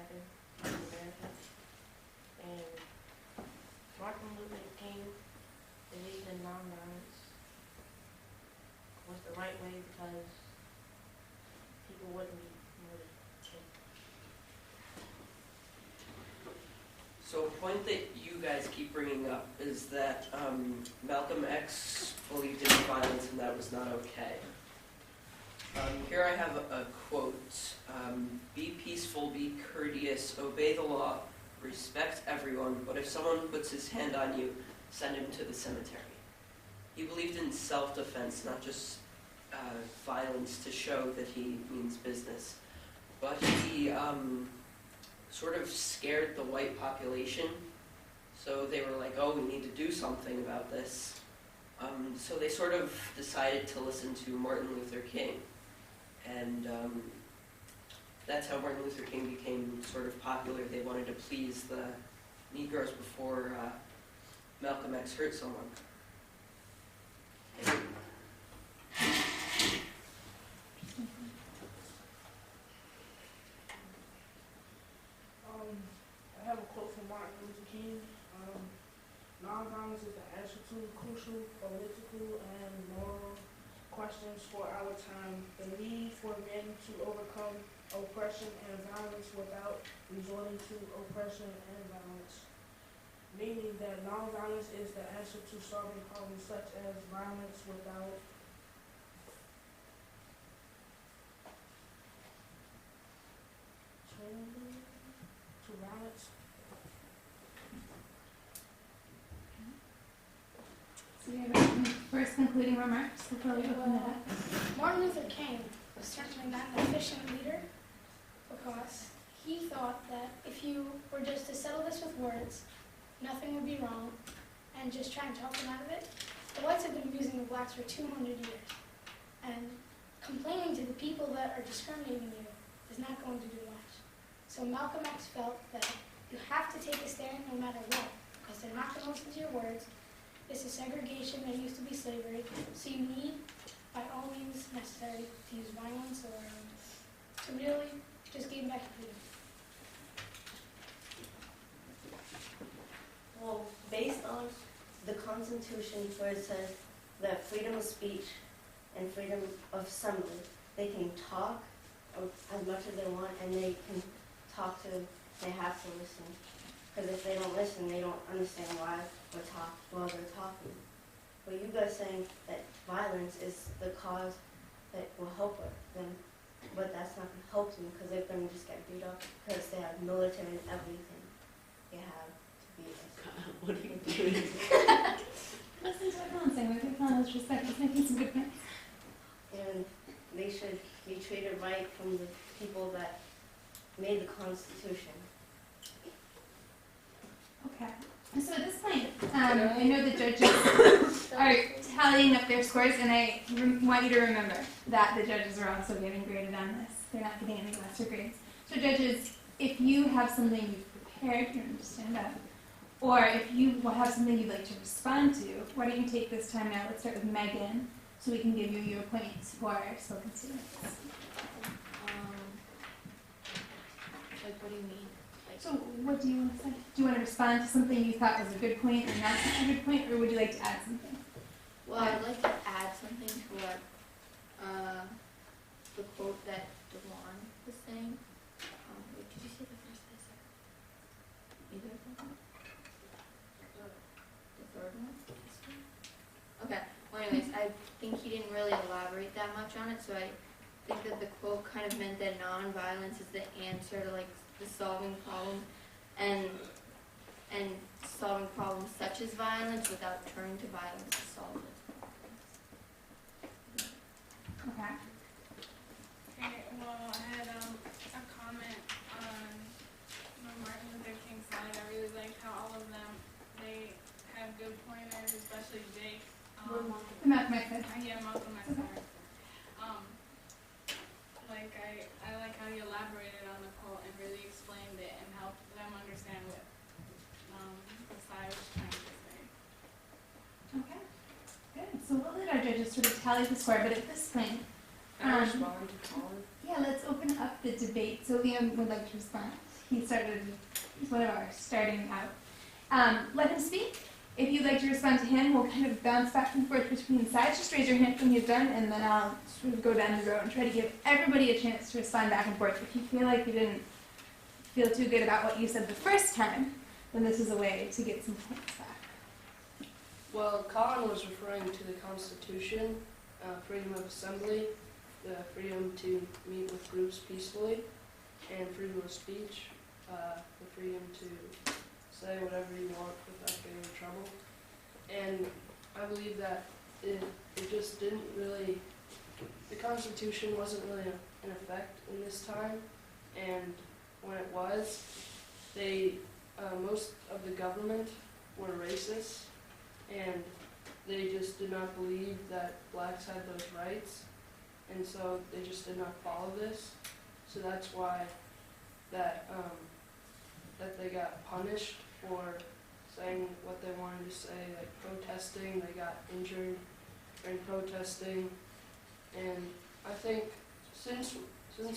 So a point that you guys keep bringing up is that Malcolm X believed in violence and that was not okay. Here I have a quote. Be peaceful, be courteous, obey the law, respect everyone, but if someone puts his hand on you, send him to the cemetery. He believed in self-defense, not just violence to show that he means business. But he sort of scared the white population, so they were like, oh, we need to do something about this. So they sort of decided to listen to Martin Luther King. And that's how Martin Luther King became sort of popular. They wanted to please the Negroes before Malcolm X hurt someone. I have a quote from Martin Luther King. Nonviolence is the answer to crucial political and moral questions for our time. The need for men to overcome oppression and violence without resorting to oppression and violence. Meaning that nonviolence is the answer to solving problems such as violence without to violence. So you have any first concluding remarks before we open it up? Martin Luther King was certainly not an efficient leader because he thought that if you were just to settle this with words, nothing would be wrong, and just try and talk them out of it. The whites have been abusing the blacks for 200 years, and complaining to the people that are discriminating you is not going to do much. So Malcolm X felt that you have to take a stand no matter what, because they're not going to listen to your words. This is segregation, there used to be slavery, so you need, by all means necessary, to use violence or to really just gain back your freedom. Well, based on the Constitution where it says that freedom of speech and freedom of assembly, they can talk as much as they want and they can talk to, they have to listen. Because if they don't listen, they don't understand why they're talking. But you guys saying that violence is the cause that will help them, but that's not going to help them because they're going to just get beat up because they have military and everything. They have to beat us. What are you doing? Listen to everyone saying with acknowledge respect. He's making some good points. And they should be treated right from the people that made the Constitution. Okay. So at this point, I know the judges are tallying up their scores, and I want you to remember that the judges are also getting graded on this. They're not getting any lesser grades. So judges, if you have something you've prepared, you can just stand up. Or if you have something you'd like to respond to, why don't you take this time now? Let's start with Megan, so we can give you your points for spoken statements. Like, what do you mean? So what do you want to say? Do you want to respond to something you thought was a good point or not such a good point, or would you like to add something? Well, I'd like to add something to what the quote that Devon was saying. Wait, did you say the first I said? Either of them? The third one? This one? Okay. Well, anyways, I think he didn't really elaborate that much on it, so I think that the quote kind of meant that non-violence is the answer to, like, the solving problem and solving problems such as violence without turning to violence to solve those problems. Okay. Okay, well, I had a comment on Martin Luther King's line. I really liked how all of them, they have good pointers, especially Jake. Malcolm X. Yeah, Malcolm X. I like how you elaborated on the quote and really explained it and helped them understand what the side was trying to say. Okay. Good. So we'll let our judges sort of tally the score, but at this point, yeah, let's open up the debate. So Liam would like to respond. He's one of our starting out. Let him speak. If you'd like to respond to him, we'll kind of bounce back and forth between sides. Just raise your hand when you're done, and then I'll sort of go down the row and try to give everybody a chance to respond back and forth. If you feel like you didn't feel too good about what you said the first time, then this is a way to get some points back. Well, Colin was referring to the Constitution, freedom of assembly, the freedom to meet with groups peacefully, and freedom of speech, the freedom to say whatever you want without getting in trouble. And I believe that it just didn't really, the Constitution wasn't really in effect in this time, and when it was, most of the government were racist, and they just did not believe that blacks had those rights, and so they just did not follow this. So that's why that they got punished for saying what they wanted to say, like protesting. They got injured during protesting, and I think since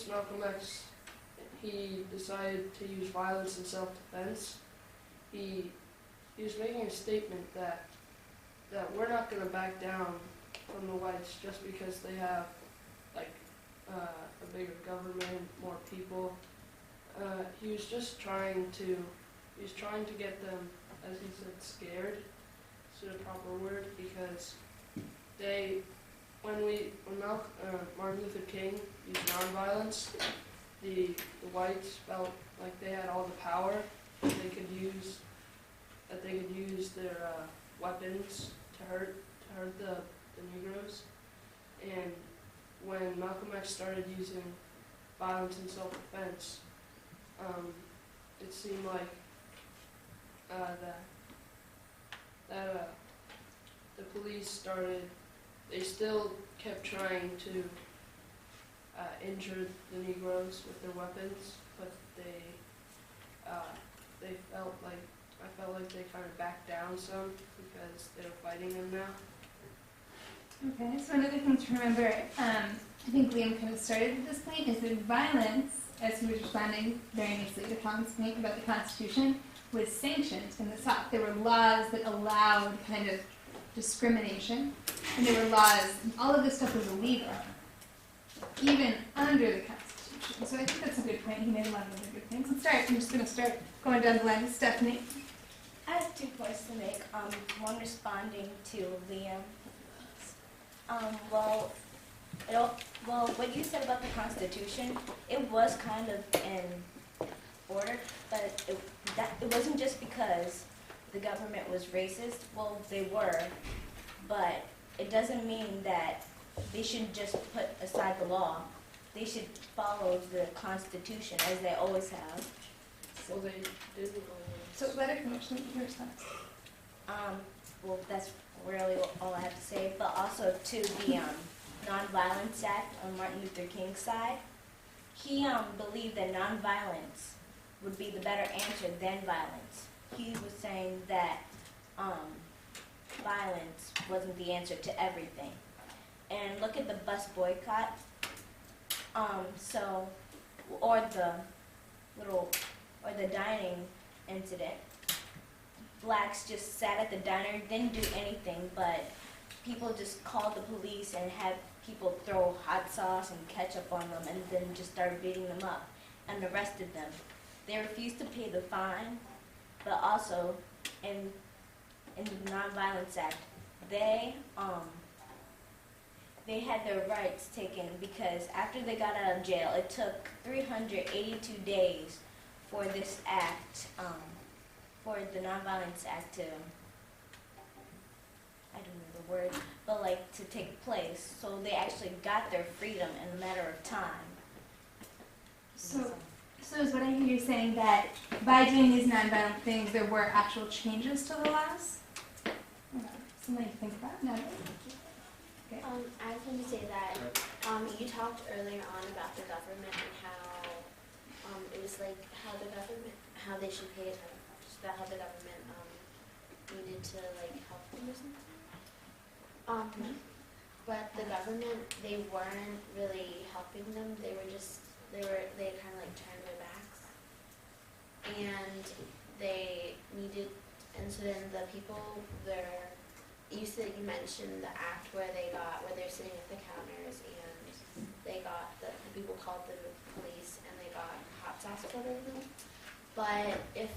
Malcolm X, he decided to use violence in self-defense, he was making a statement that we're not going to back down from the whites just because they have a bigger government, more people. He was just trying to get them, as he said, scared. Is the proper word, because when Martin Luther King used nonviolence, the whites felt like they had all the power that they could use their weapons to hurt the Negroes. And when Malcolm X started using violence in self-defense, it seemed like the police they still kept trying to injure the Negroes with their weapons, but I felt like they kind of backed down some because they were fighting them now. Okay, so another thing to remember, I think Liam kind of started at this point, is that violence, as he was responding very nicely to Tom's point about the Constitution, was sanctioned in the South. There were laws that allowed kind of discrimination, and there were laws, and all of this stuff was illegal, even under the Constitution. So I think that's a good point. He made a lot of other good things. Let's start. I'm just going to start going down the line with Stephanie. I have 2 points to make. One responding to Liam. What you said about the Constitution, it was kind of in order, but it wasn't just because the government was racist. Well, they were, but it doesn't mean that they should just put aside the law. They should follow the Constitution, as they always have. So they didn't always. So let her finish your response. Well, that's really all I have to say. But also to the Nonviolence Act on Martin Luther King's side, he believed that nonviolence would be the better answer than violence. He was saying that violence wasn't the answer to everything. And look at the bus boycott. Or the dining incident. Blacks just sat at the diner, didn't do anything, but people just called the police and had people throw hot sauce and ketchup on them and then just started beating them up and arrested them. They refused to pay the fine, but also in the Nonviolence Act, they had their rights taken because after they got out of jail, it took 382 days for this act, for the Nonviolence Act to, I don't know the word, but to take place. So they actually got their freedom in a matter of time. So is what I hear you saying that by doing these nonviolent things, there were actual changes to the laws? Something to think about? No? Okay. I just wanted to say that you talked earlier on about the government and how it was how they should pay attention, just about how the government needed to help them or something. But the government, they weren't really helping them. They kind of turned their backs, and so then the people you mentioned the act where they're sitting at the counters and the people called the police and they got hot sauce poured over them. But if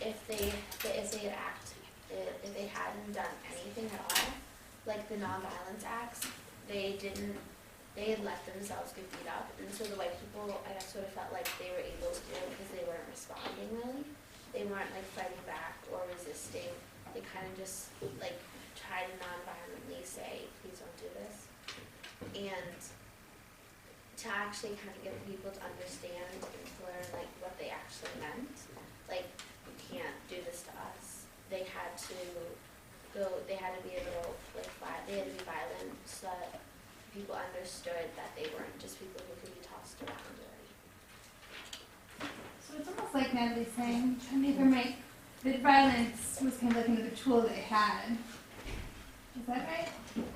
if they hadn't done anything at all, like the nonviolence acts, they had let themselves get beat up, and so the white people, I guess, sort of felt like they were able to do it because they weren't responding really. They weren't like fighting back or resisting. They kind of just like tried to non-violently say, please don't do this. And to actually kind of get people to understand and to learn like what they actually meant, like you can't do this to us. They had to be able like they had to be violent so that people understood that they weren't just people who could be tossed around already. So it's almost like Natalie's saying, trying to make her right, that violence was kind of like another tool they had. Is that right?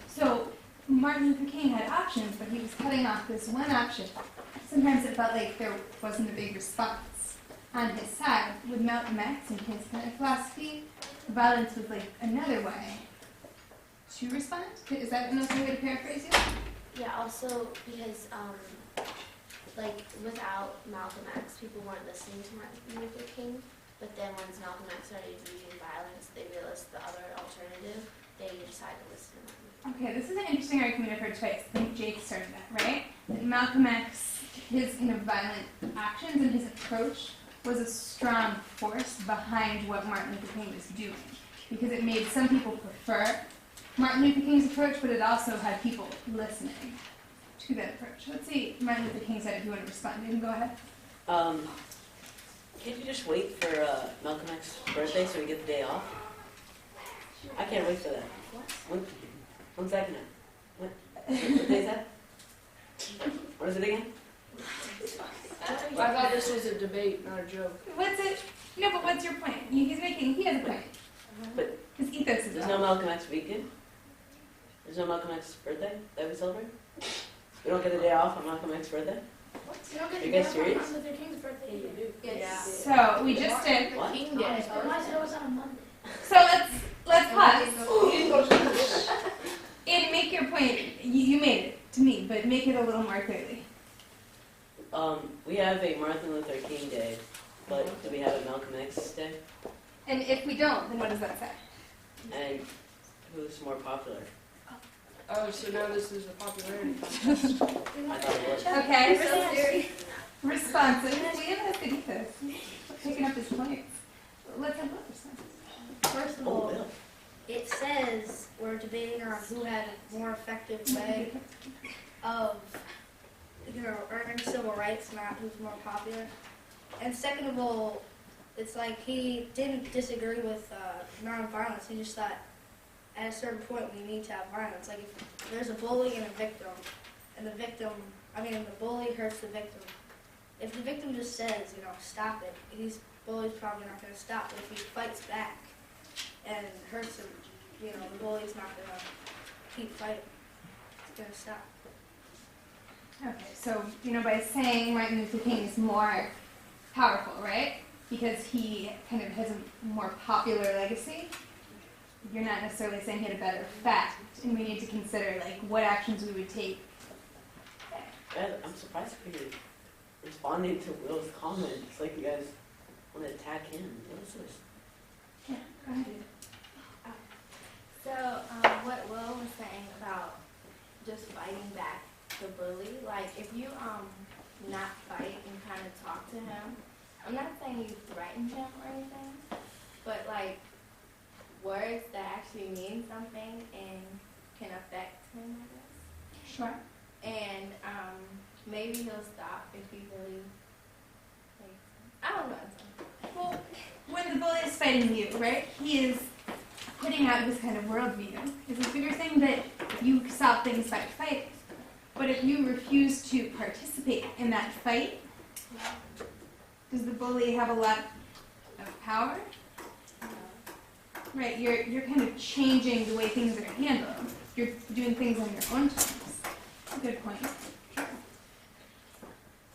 So Martin Luther King had options, but he was cutting off this one option. Sometimes it felt like there wasn't a big response on his side. With Malcolm X and his kind of philosophy, violence was like another way to respond. Is that another way to paraphrase you? Yeah, also because like without Malcolm X, people weren't listening to Martin Luther King. But then once Malcolm X started using violence, they realized the other alternative. They decided to listen to Martin. Okay, this is an interesting argument I've heard twice. I think Jake started that, right? That Malcolm X, his kind of violent actions and his approach was a strong force behind what Martin Luther King was doing. Because it made some people prefer Martin Luther King's approach, but it also had people listening to that approach. Let's see Martin Luther King said if you want to respond. You can go ahead. Can't you just wait for Malcolm X's birthday so we get the day off? I can't wait for that. When's that gonna? What day is that? What is it again? I thought this was a debate, not a joke. What's it? No, but what's your point? He has a point. But his ethos is there's no Malcolm X weekend? There's no Malcolm X's birthday that we celebrate? We don't get a day off on Malcolm X's birthday? Are you guys serious? Martin Luther King's birthday. You do. Yes. So we just did. What? King Day. Why is it always on a Monday? So let's pause. And make your point. You made it to me, but make it a little more clearly. We have a Martin Luther King Day, but do we have a Malcolm X Day? And if we don't, then what does that say? And who's more popular? Oh, so now this is a popularity contest. I thought it was. Okay. Responsive. We have a good ethos. Picking up his points. Let's have both responses. First of all, it says we're debating on who had a more effective way of, earning civil rights, not who's more popular. And second of all, it's like he didn't disagree with nonviolence. He just thought at a certain point we need to have violence. Like if there's a bully and a victim, and the bully hurts the victim. If the victim just says, stop it, these bully's probably not going to stop. But if he fights back and hurts him, the bully's not going to keep fighting. It's going to stop. Okay, so, by saying Martin Luther King is more powerful, right? Because he kind of has a more popular legacy. You're not necessarily saying he had a better effect, and we need to consider, what actions we would take. Guys, I'm surprised for you responding to Will's comments. Like you guys want to attack him. What is this? Yeah, go ahead. So, what Will was saying about just fighting back the bully, if you not fight and kind of talk to him, I'm not saying you threaten him or anything, but words that actually mean something and can affect him, I guess. Sure. And maybe he'll stop if he really, I don't know. Well, when the bully is fighting you, right, he is putting out his kind of worldview. It's a bigger thing that you stop things by fighting. But if you refuse to participate in that fight, does the bully have a lot of power? Right, you're kind of changing the way things are handled. You're doing things on your own terms. That's a good point.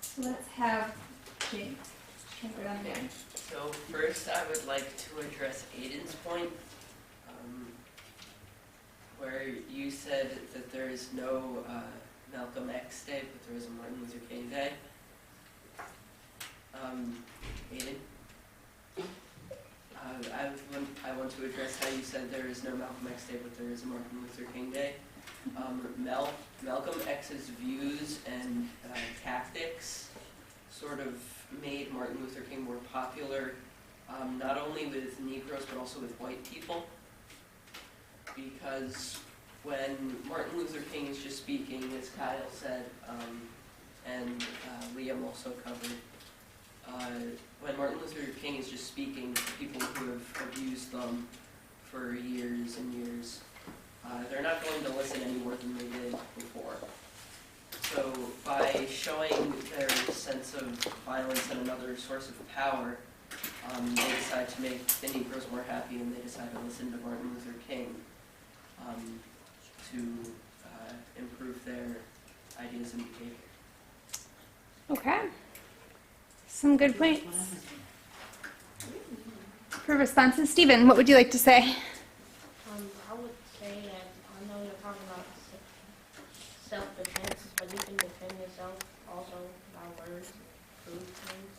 So let's have Jake. So first I would like to address Aiden's point, where you said that there is no Malcolm X Day, but there is a Martin Luther King Day. Aiden? to address how you said there is no Malcolm X Day, but there is a Martin Luther King Day. Malcolm X's views and tactics sort of made Martin Luther King more popular, not only with Negroes but also with white people. Because when Martin Luther King is just speaking, as Kyle said, and Liam also covered, when Martin Luther King is just speaking to people who have abused them for years and years, they're not going to listen any more than they did before. So by showing their sense of violence and another source of power, they decide to make the Negroes more happy, and they decide to listen to Martin Luther King to improve their ideas and behavior. Okay. Some good points. For responses, Stephen, what would you like to say? I would say that I know you're talking about self-defense, but you can defend yourself also by words, prove things.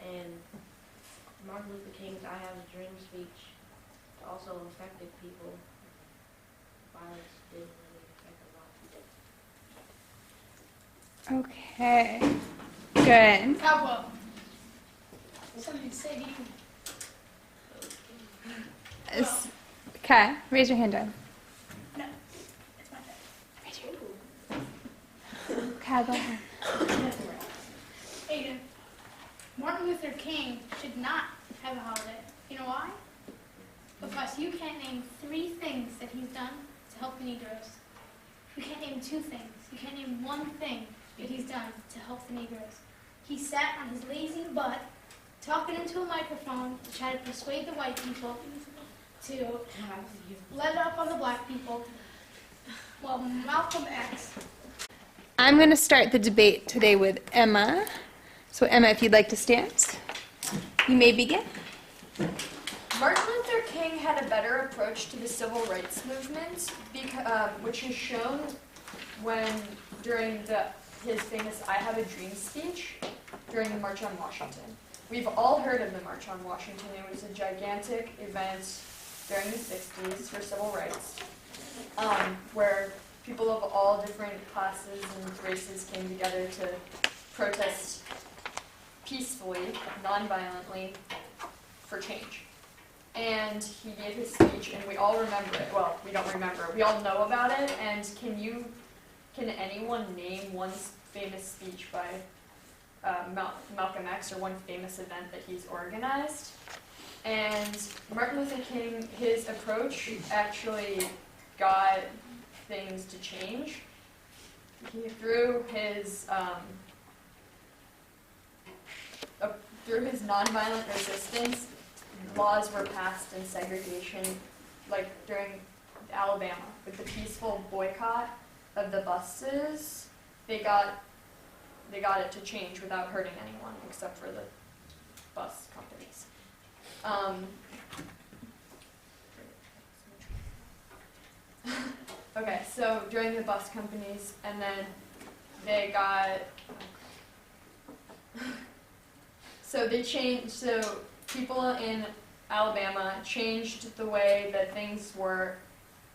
And Martin Luther King's "I Have a Dream" speech also affected people. Violence didn't really affect a lot of people. Okay. Good. Cowboy. Something to say to you. Okay, raise your hand up. No, it's my turn. Raise your hand. Okay, go ahead. Aiden, Martin Luther King should not have a holiday. You know why? Because you can't name 3 things that he's done to help the Negroes. You can't name 2 things. You can't name 1 thing that he's done to help the Negroes. He sat on his lazy butt, talking into a microphone to try to persuade the white people to let up on the black people. Well, Malcolm X. I'm going to start the debate today with Emma. So Emma, if you'd like to stand, you may begin. Martin Luther King had a better approach to the civil rights movement, which is shown during his famous "I Have a Dream" speech during the March on Washington. We've all heard of the March on Washington. It was a gigantic event during the 60s for civil rights, where people of all different classes and races came together to protest peacefully, non-violently, for change. And he gave his speech, and we all remember it. Well, we don't remember it. We all know about it. And can anyone name one famous speech by Malcolm X, or one famous event that he's organized? And Martin Luther King, his approach actually got things to change. Through his nonviolent resistance, laws were passed in segregation, like during Alabama, with the peaceful boycott of the buses. They got it to change without hurting anyone except for the bus companies. Okay, so during the bus companies, and then they got, so people in Alabama changed the way that things were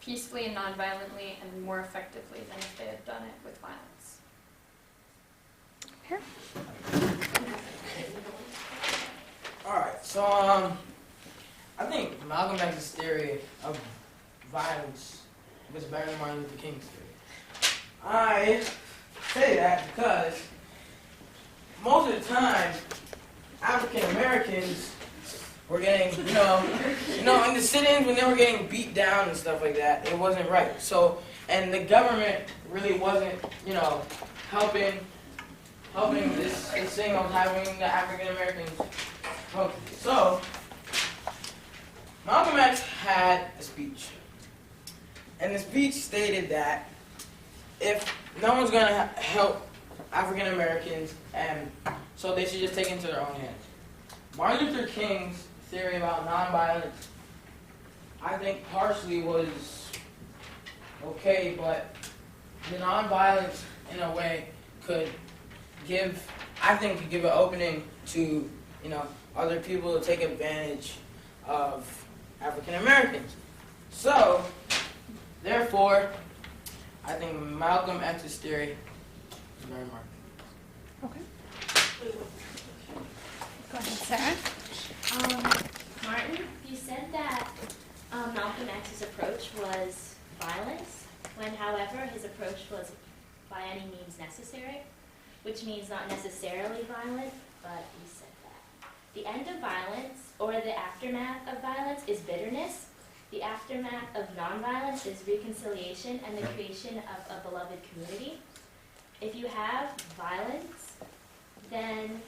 peacefully and non-violently and more effectively than if they had done it with violence. Here. Alright, so I think Malcolm X's theory of violence was better than Martin Luther King's theory. I say that because most of the time, African Americans were getting, in the sit-ins when they were getting beat down and stuff like that, it wasn't right. So, and the government really wasn't, helping this thing of having the African Americans. So, Malcolm X had a speech. And the speech stated that if no one's going to help African Americans, and so they should just take it into their own hands. Martin Luther King's theory about nonviolence, I think partially was okay, but the nonviolence in a way could give an opening to, other people to take advantage of African Americans. So, therefore, I think Malcolm X's theory is very marked. Okay. Go ahead, Sarah. Martin, you said that Malcolm X's approach was violence, when, however, his approach was by any means necessary, which means not necessarily violent, but he said that. The end of violence, or the aftermath of violence, is bitterness. The aftermath of nonviolence is reconciliation and the creation of a beloved community. If you have violence, then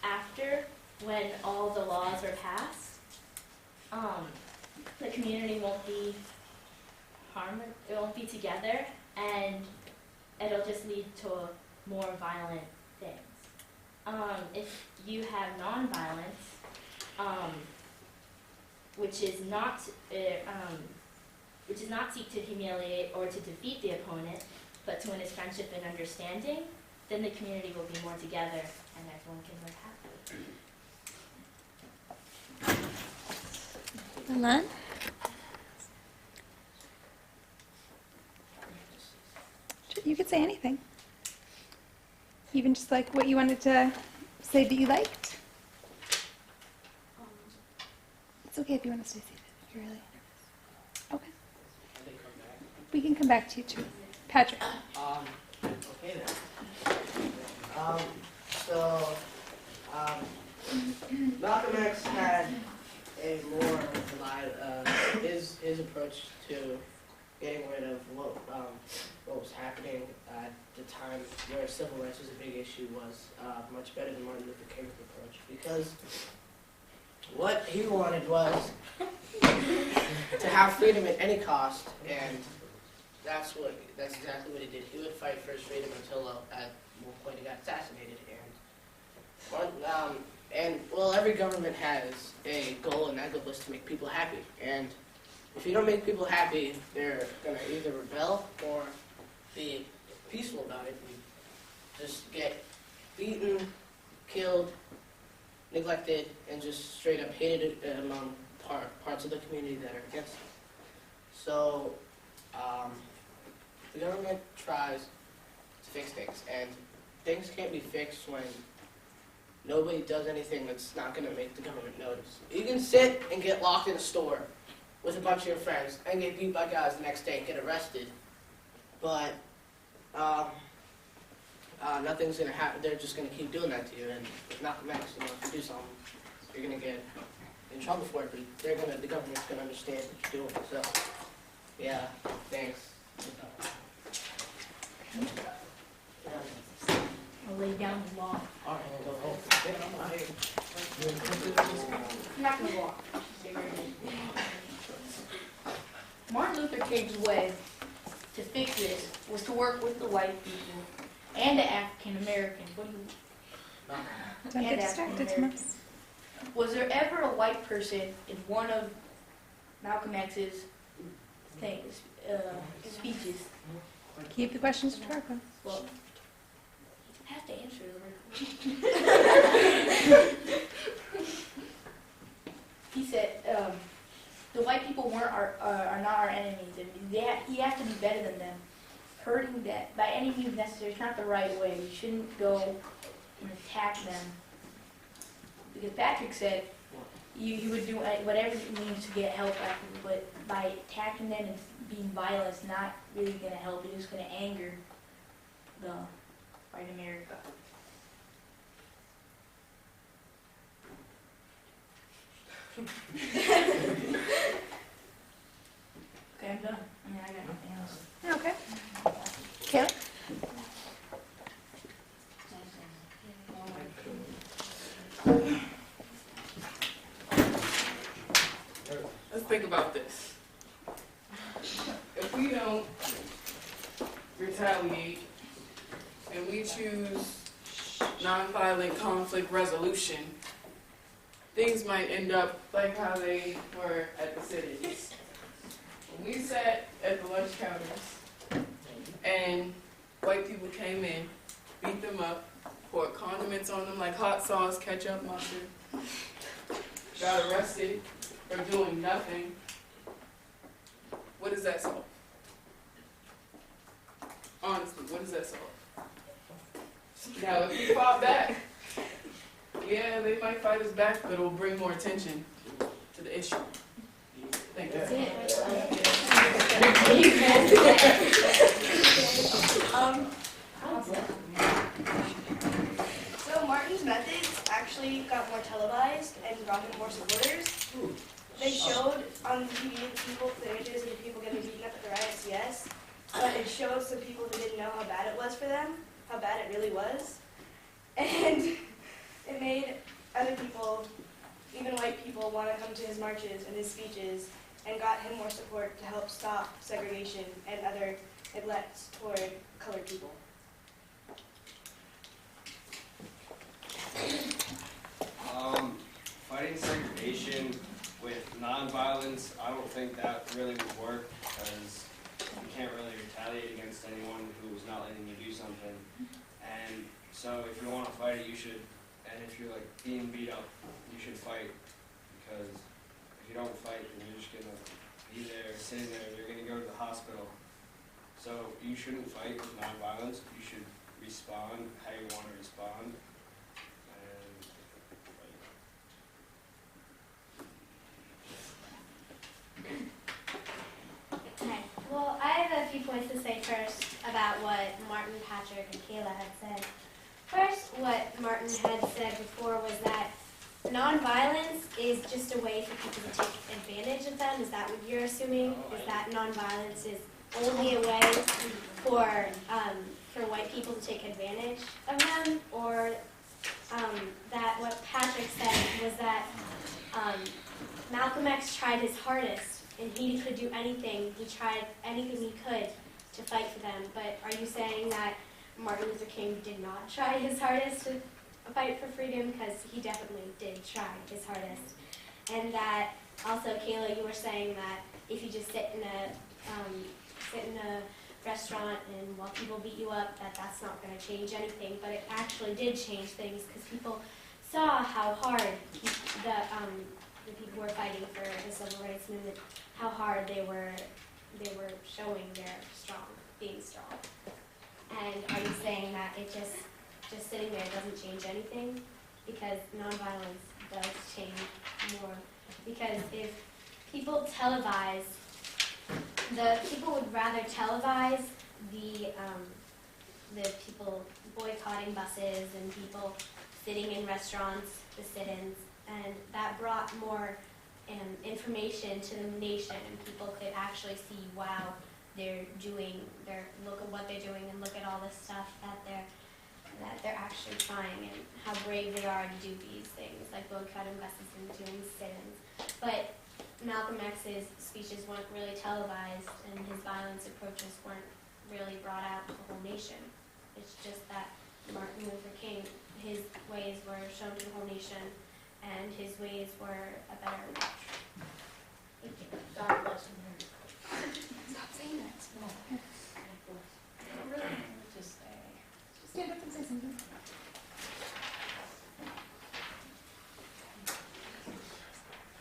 after, when all the laws are passed, the community won't be harmed, it won't be together, and it'll just lead to more violent things. If you have nonviolence, which is not seek to humiliate or to defeat the opponent, but to win his friendship and understanding, then the community will be more together and everyone can live happily. Milan? You could say anything. Even just like what you wanted to say that you liked. It's okay if you want to stay seated. If you're really nervous. Okay. We can come back to you too. Patrick. Okay then. Malcolm X had a more his approach to getting rid of what was happening at the time where civil rights was a big issue was much better than Martin Luther King's approach, because what he wanted was to have freedom at any cost, and that's exactly what he did. He would fight for his freedom until at one point he got assassinated. And every government has a goal, and that goal is to make people happy. And if you don't make people happy, they're gonna either rebel or be peaceful about it and just get beaten, killed, neglected, and just straight up hated among parts of the community that are against it. So the government tries to fix things, and things can't be fixed when nobody does anything that's not going to make the government notice. You can sit and get locked in a store with a bunch of your friends and get beat by guys the next day and get arrested, but nothing's going to happen. They're just going to keep doing that to you. And with Malcolm X, if you do something, you're going to get in trouble for it, but the government's going to understand what you're doing. So, yeah, thanks. I'll lay down the law. All right, go ahead. I'm not going to walk. Martin Luther King's way to fix this was to work with the white people and the African Americans. What do you? Don't get distracted, Thomas. Was there ever a white person in one of Malcolm X's speeches? Keep the questions to Marco. Well, I have to answer them. He said, the white people are not our enemies, and he has to be better than them. Hurting them by any means necessary is not the right way. You shouldn't go and attack them. Because Patrick said you would do whatever it means to get help after, but by attacking them and being violent, it's not really going to help. It's just going to anger the white America. Okay, I'm done. I mean, I got nothing else. Okay. Kayla? Let's think about this. If we don't retaliate and we choose nonviolent conflict resolution, things might end up like how they were at the cities. When we sat at the lunch counters and white people came in, beat them up, poured condiments on them like hot sauce, ketchup, mustard, got arrested, for doing nothing, what does that solve? Honestly, what does that solve? Now, if we fought back, yeah, they might fight us back, but it will bring more attention to the issue. Thank you. So Martin's methods actually got more televised and got him more supporters. They showed on TV the images of the people getting beaten up at the riots, yes, but it showed some people who didn't know how bad it was for them, how bad it really was, and it made other people, even white people, want to come to his marches and his speeches, and got him more support to help stop segregation and other neglects toward colored people. Fighting segregation with nonviolence, I don't think that really would work because you can't really retaliate against anyone who's not letting you do something. And so if you want to fight it, you should, and if you're like being beat up, you should fight, because if you don't fight, then you're just gonna be there, sitting there, you're gonna go to the hospital. So you shouldn't fight with nonviolence, you should respond how you want to respond. Okay. Well, I have a few points to say first about what Martin, Patrick, and Kayla had said. First, what Martin had said before was that nonviolence is just a way for people to take advantage of them. Is that what you're assuming? Is that nonviolence is only a way for white people to take advantage of them? Or that what Patrick said was that Malcolm X tried his hardest, and he could do anything. He tried anything he could to fight for them. But are you saying that Martin Luther King did not try his hardest to fight for freedom? Because he definitely did try his hardest. And that also, Kayla, you were saying that if you just sit in a restaurant and while people beat you up, that's not going to change anything. But it actually did change things because people saw how hard the people were fighting for the civil rights movement, how hard they were showing their being strong. And are you saying that it just sitting there doesn't change anything? Because nonviolence does change more. Because if people televise, the people would rather televise the people boycotting buses and people sitting in restaurants, the sit-ins, and that brought more information to the nation, and people could actually see, wow, look at what they're doing, and look at all this stuff that they're actually trying, and how brave they are to do these things, like boycotting buses and doing sit-ins. But Malcolm X's speeches weren't really televised, and his violence approaches weren't really brought out to the whole nation. It's just that Martin Luther King, his ways were shown to the whole nation, and his ways were a better approach. Thank you. God bless America. Stop saying that. No. Really? Just stand up and say something.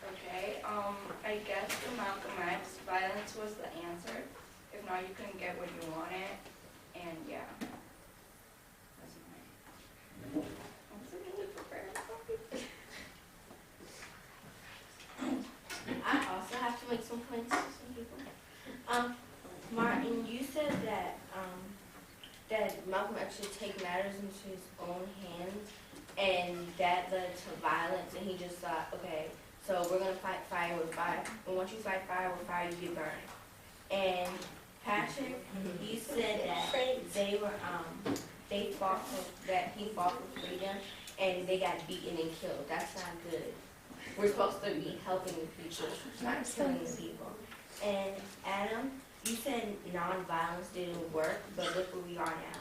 Okay, I guess for Malcolm X, violence was the answer. If not, you couldn't get what you wanted, and yeah. That's mine. I wasn't really prepared. I also have to make some points to some people. Martin, you said that that Malcolm X should take matters into his own hands, and that led to violence, and he just thought, okay, so we're gonna fight fire with fire, and once you fight fire with fire, you get burned. And Patrick, you said that they were he fought for freedom, and they got beaten and killed. That's not good. We're supposed to be helping the people, not killing the people. And Adam, you said nonviolence didn't work, but look where we are now.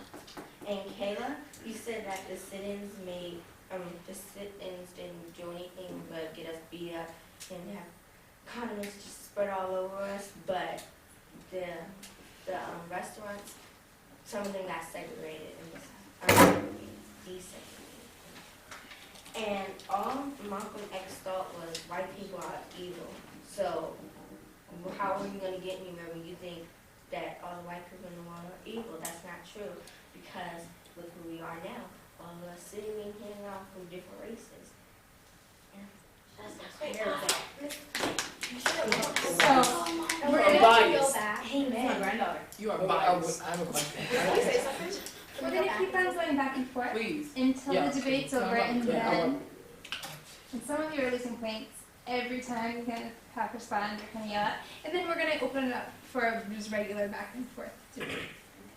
And Kayla, you said that the sit-ins didn't do anything but get us beat up and have condiments just spread all over us. But the restaurants, some of them got segregated and desegregated. And all Malcolm X thought was white people are evil. So how are you gonna get anywhere when you think that all the white people in the world are evil? That's not true, because look who we are now. All of us sitting in here now from different races. And that's terrible. So, We're are gonna biased. go back. Amen. granddaughter. You are I biased. have a question. Can you say something? we're gonna keep on going back and forth Please. until Yeah. the debate's over, Yeah, and yeah, I then, and some of you are losing points every time you're gonna half respond or kind of yell at, and then we're gonna open it up for just regular back and forth debate.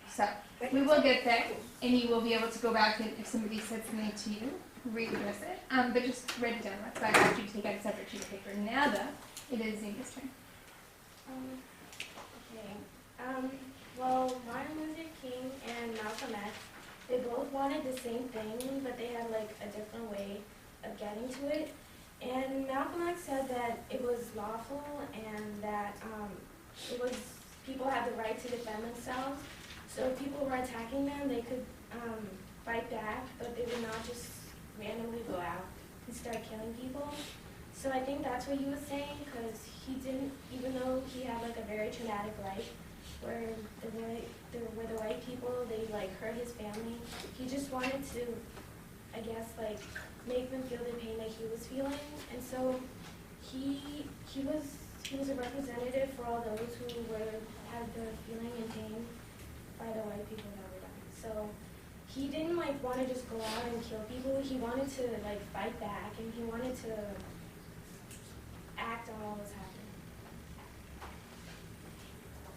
So, we will get there, and you will be able to go back and if somebody said something to you, readdress it. But just write it down. That's why I asked you to take out a separate sheet of paper. Now, though, it is Zina's turn. Okay. Well, Martin Luther King and Malcolm X, they both wanted the same thing, but they had like a different way of getting to it. And Malcolm X said that it was lawful and that it was people had the right to defend themselves. So if people were attacking them, they could fight back, but they would not just randomly go out and start killing people. So I think that's what he was saying, because he didn't, even though he had like a very traumatic life, where the white people, they like hurt his family, he just wanted to, I guess, like make them feel the pain that he was feeling. And so he was a representative for all those who had the feeling and pain by the white people that were dying. So he didn't like want to just go out and kill people. He wanted to like fight back, and he wanted to act on what was happening.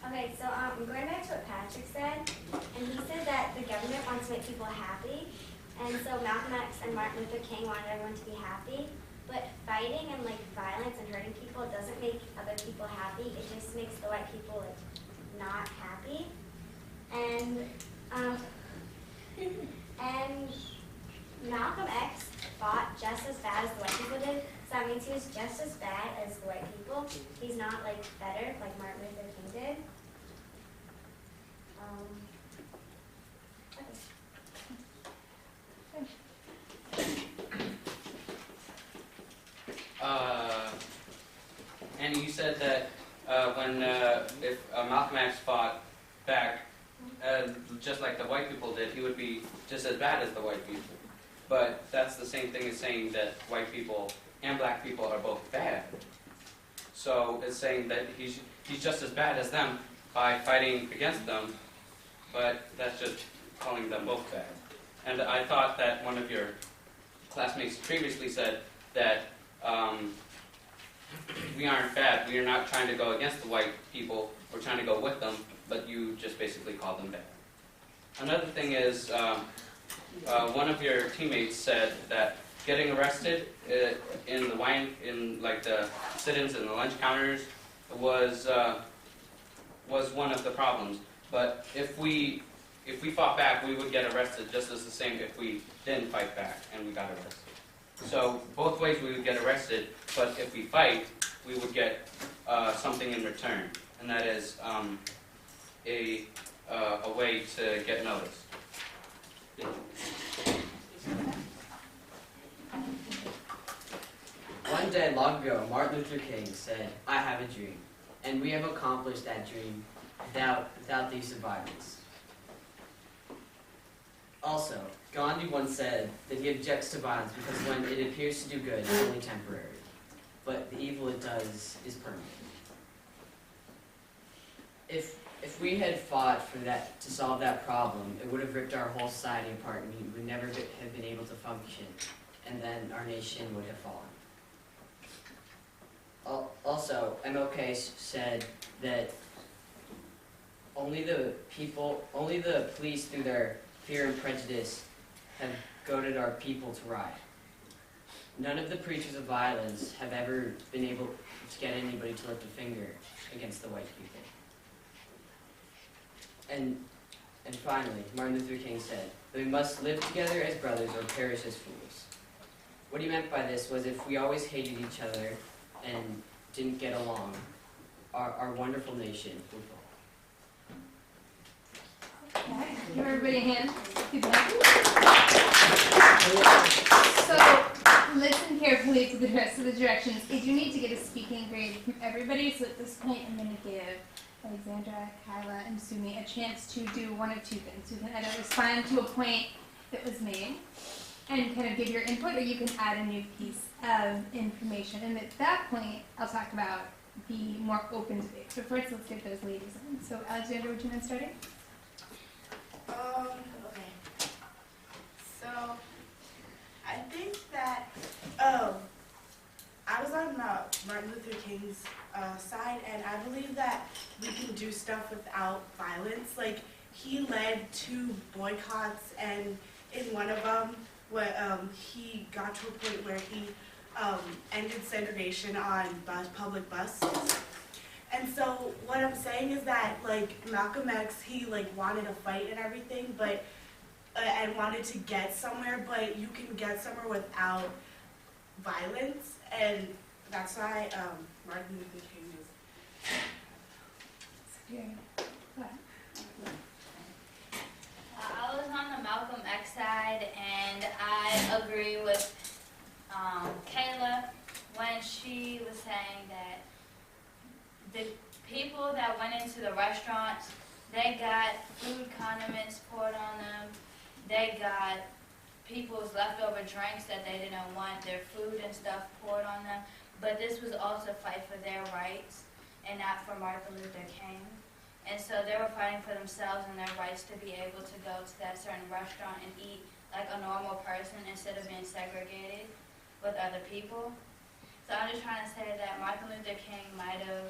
Okay, so going back to what Patrick said, and he said that the government wants to make people happy, and so Malcolm X and Martin Luther King wanted everyone to be happy, but fighting and like violence and hurting people doesn't make other people happy, it just makes the white people like not happy. And Malcolm X fought just as bad as the white people did, so that means he was just as bad as the white people. He's not like better like Martin Luther King did. Annie, you said that if Malcolm X fought back, just like the white people did, he would be just as bad as the white people. But that's the same thing as saying that white people and black people are both bad. So it's saying that he's just as bad as them by fighting against them, but that's just calling them both bad. And I thought that one of your classmates previously said that we aren't bad. We are not trying to go against the white people. We're trying to go with them, but you just basically call them bad. Another thing is, one of your teammates said that getting arrested in the sit-ins and the lunch counters was one of the problems. But if we fought back, we would get arrested just as the same if we didn't fight back and we got arrested. So both ways we would get arrested, but if we fight, we would get something in return, and that is a way to get noticed. One day long ago, Martin Luther King said, "I have a dream," and we have accomplished that dream without the use of violence. Also, Gandhi once said that he objects to violence because when it appears to do good, it's only temporary, but the evil it does is permanent. If we had fought for that to solve that problem, it would have ripped our whole society apart, and we would never have been able to function, and then our nation would have fallen. Also, MLK said that only the police, through their fear and prejudice, have goaded our people to riot. None of the preachers of violence have ever been able to get anybody to lift a finger against the white people. And finally, Martin Luther King said that we must live together as brothers or perish as fools. What he meant by this was if we always hated each other and didn't get along, our wonderful nation would fall. Okay. Give everybody a hand. Good luck. So listen carefully to the rest of the directions. I do need to get a speaking grade from everybody, so at this point I'm going to give Alexandra, Kyla, and Sumi a chance to do one of two things. You can either respond to a point that was made and kind of give your input, or you can add a new piece of information. And at that point, I'll talk about the more open debate. So first, let's get those ladies in. So Alexandra, would you mind starting? Okay. So, I think that, I was on Martin Luther King's side, and I believe that we can do stuff without violence. Like, he led 2 boycotts, and in one of them, he got to a point where he ended segregation on public buses. And so what I'm saying is that, like, Malcolm X, he, like, wanted a fight and everything, but, and wanted to get somewhere, but you can get somewhere without violence, and that's why Martin Luther King is. I was on the Malcolm X side, and I agree with Kayla when she was saying that the people that went into the restaurants, they got food condiments poured on them, they got people's leftover drinks that they didn't want, their food and stuff poured on them, but this was also a fight for their rights and not for Martin Luther King. And so they were fighting for themselves and their rights to be able to go to that certain restaurant and eat like a normal person instead of being segregated with other people. So I'm just trying to say that Martin Luther King might have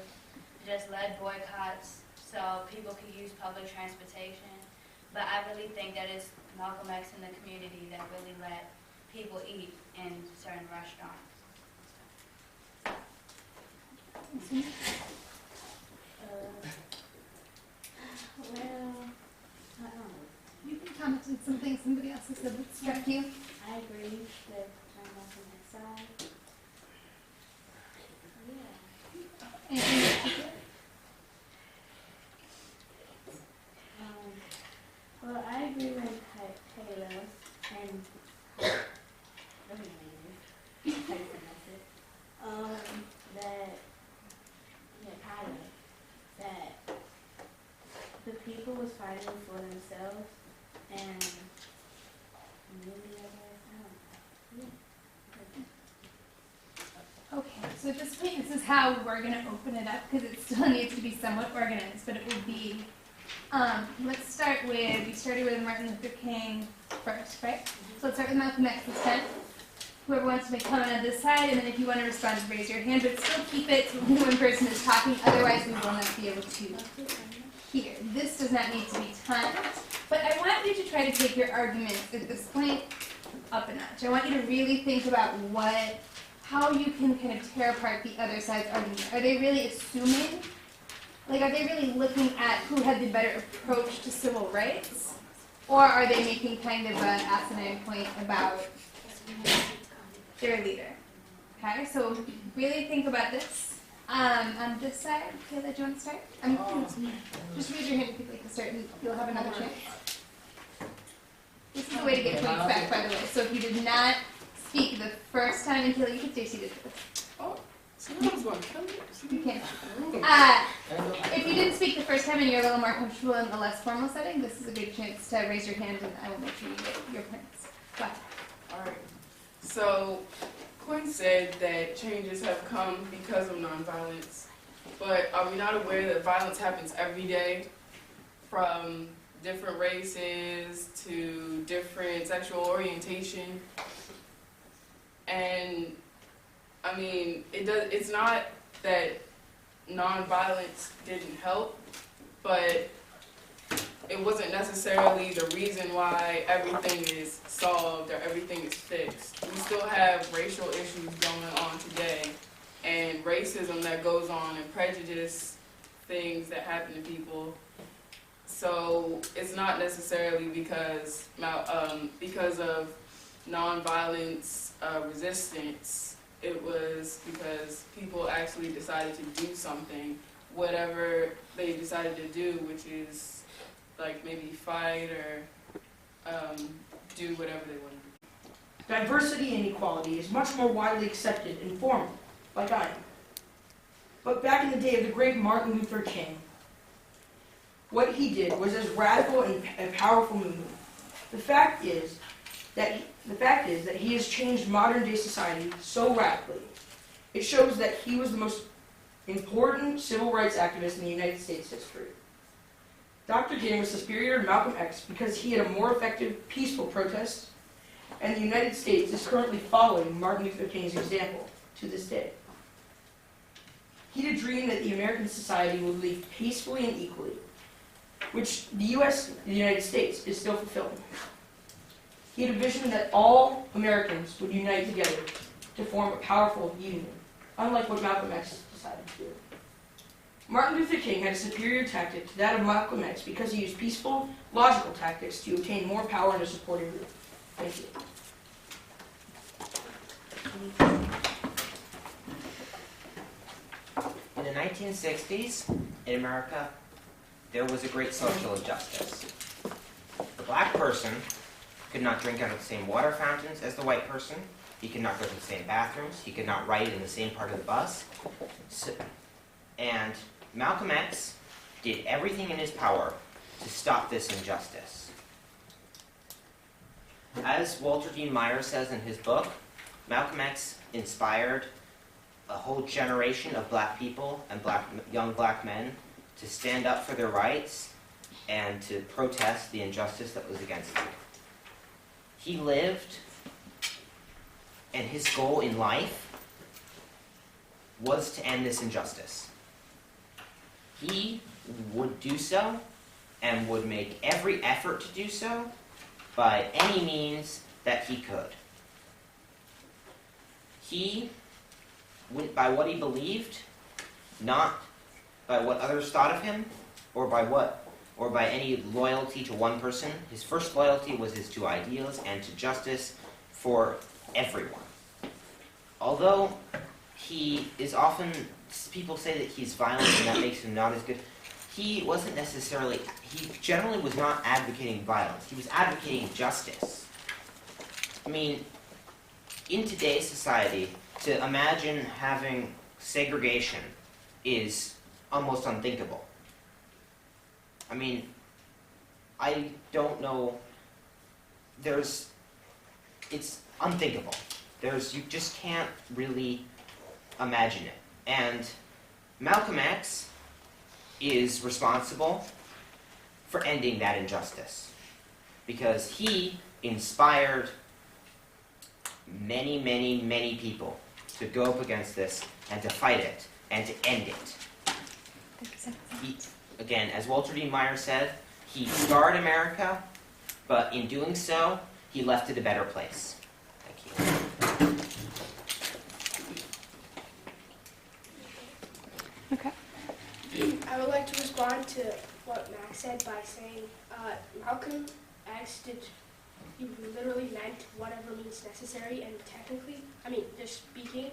just led boycotts so people could use public transportation. But I really think that it's Malcolm X in the community that really let people eat in certain restaurants. You can comment on something somebody else has said that struck you. I agree with Malcolm X side. Anything else? Well, I agree with Taylor and that the people was fighting for themselves and maybe Okay, so at this point, this is how we're going to open it up because it still needs to be somewhat organized, but it will be, let's start with, we started with Martin Luther King first, right? So let's start with Malcolm X this time. Whoever wants to make comment on this side, and then if you want to respond, raise your hand, but still keep it to only one person is talking, otherwise we will not be able to hear. This does not need to be timed, but I want you to try to take your arguments at this point up a notch. I want you to really think about how you can kind of tear apart the other side's argument. Are they really assuming? Like, are they really looking at who had the better approach to civil rights? Or are they making kind of an asinine point about their leader? Okay, so really think about this. On this side, Kayla, do you want to start? Just raise your hand if you'd like to start, and you'll have another chance. This is the way to get points back, by the way. So if you did not speak the first time, and Kayla, you can stay seated for this. Oh, someone's going to kill me. You can. If you didn't speak the first time and you're a little more comfortable in a less formal setting, this is a good chance to raise your hand, and I will make sure you get your points. Go ahead. All right. So, Quinn said that changes have come because of nonviolence, but are we not aware that violence happens every day, from different races to different sexual orientation? And I mean, it's not that nonviolence didn't help, but it wasn't necessarily the reason why everything is solved or everything is fixed. We still have racial issues going on today, and racism that goes on, and prejudice, things that happen to people. So it's not necessarily because of nonviolence resistance. It was because people actually decided to do something, whatever they decided to do, which is like maybe fight or do whatever they want to do. Diversity and equality is much more widely accepted and formal, like I am. But back in the day of the great Martin Luther King, what he did was as radical and a powerful movement. The fact is that he has changed modern day society so radically. It shows that he was the most important civil rights activist in the United States history. Dr. King was superior to Malcolm X because he had a more effective, peaceful protest, and the United States is currently following Martin Luther King's example to this day. He had a dream that the American society would live peacefully and equally, which the United States, is still fulfilling. He had a vision that all Americans would unite together to form a powerful union, unlike what Malcolm X decided to do. Martin Luther King had a superior tactic to that of Malcolm X because he used peaceful, logical tactics to obtain more power in a supporting group. Thank you. In the 1960s, in America, there was a great social injustice. The black person could not drink out of the same water fountains as the white person. He could not go to the same bathrooms. He could not ride in the same part of the bus. And Malcolm X did everything in his power to stop this injustice. As Walter Dean Meyer says in his book, Malcolm X inspired a whole generation of black people and young black men to stand up for their rights and to protest the injustice that was against them. He lived, and his goal in life was to end this injustice. He would do so and would make every effort to do so by any means that he could. He went by what he believed, not by what others thought of him, or by any loyalty to one person. His first loyalty was to ideals and to justice for everyone. Although he is often, people say that he's violent and that makes him not as good, he generally was not advocating violence. He was advocating justice. I mean, in today's society, to imagine having segregation is almost unthinkable. I mean, I don't know, it's unthinkable. You just can't really imagine it. And Malcolm X is responsible for ending that injustice because he inspired many, many, many people to go up against this and to fight it and to end it. Again, as Walter D. Meyer said, he scarred America, but in doing so, he left it a better place. Thank you. Okay. I would like to respond to what Max said by saying Malcolm X he literally meant whatever means necessary, and technically, just speaking,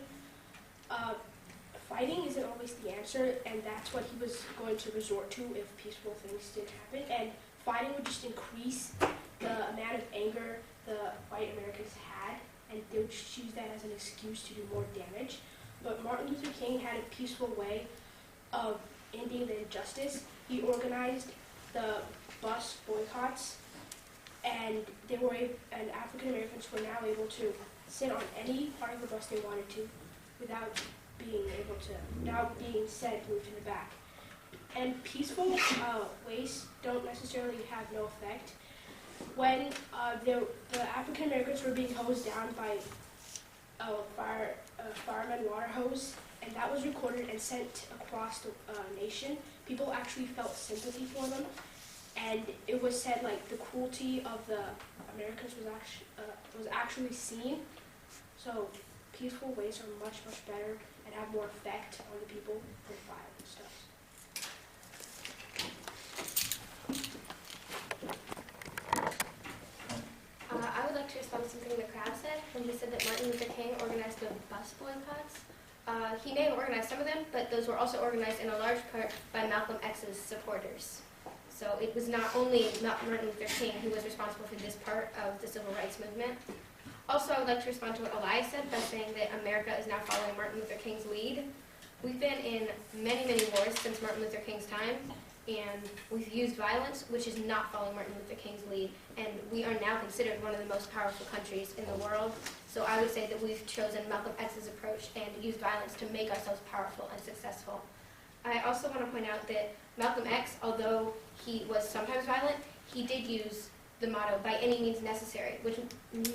fighting isn't always the answer, and that's what he was going to resort to if peaceful things didn't happen. And fighting would just increase the amount of anger the white Americans had, and they would just use that as an excuse to do more damage. But Martin Luther King had a peaceful way of ending the injustice. He organized the bus boycotts, and African Americans were now able to sit on any part of the bus they wanted to without being said move to the back. And peaceful ways don't necessarily have no effect. When the African Americans were being hosed down by a fireman water hose, and that was recorded and sent across the nation, people actually felt sympathy for them, and it was said like the cruelty of the Americans was actually seen. So peaceful ways are much, much better and have more effect on the people than violent stuff. I would like to respond to something the crowd said when he said that Martin Luther King organized the bus boycotts. He may have organized some of them, but those were also organized in a large part by Malcolm X's supporters. So it was not only Martin Luther King who was responsible for this part of the civil rights movement. Also, I would like to respond to what Elias said by saying that America is now following Martin Luther King's lead. We've been in many, many wars since Martin Luther King's time, and we've used violence, which is not following Martin Luther King's lead, and we are now considered one of the most powerful countries in the world. So I would say that we've chosen Malcolm X's approach and used violence to make ourselves powerful and successful. I also want to point out that Malcolm X, although he was sometimes violent, he did use the motto, by any means necessary, which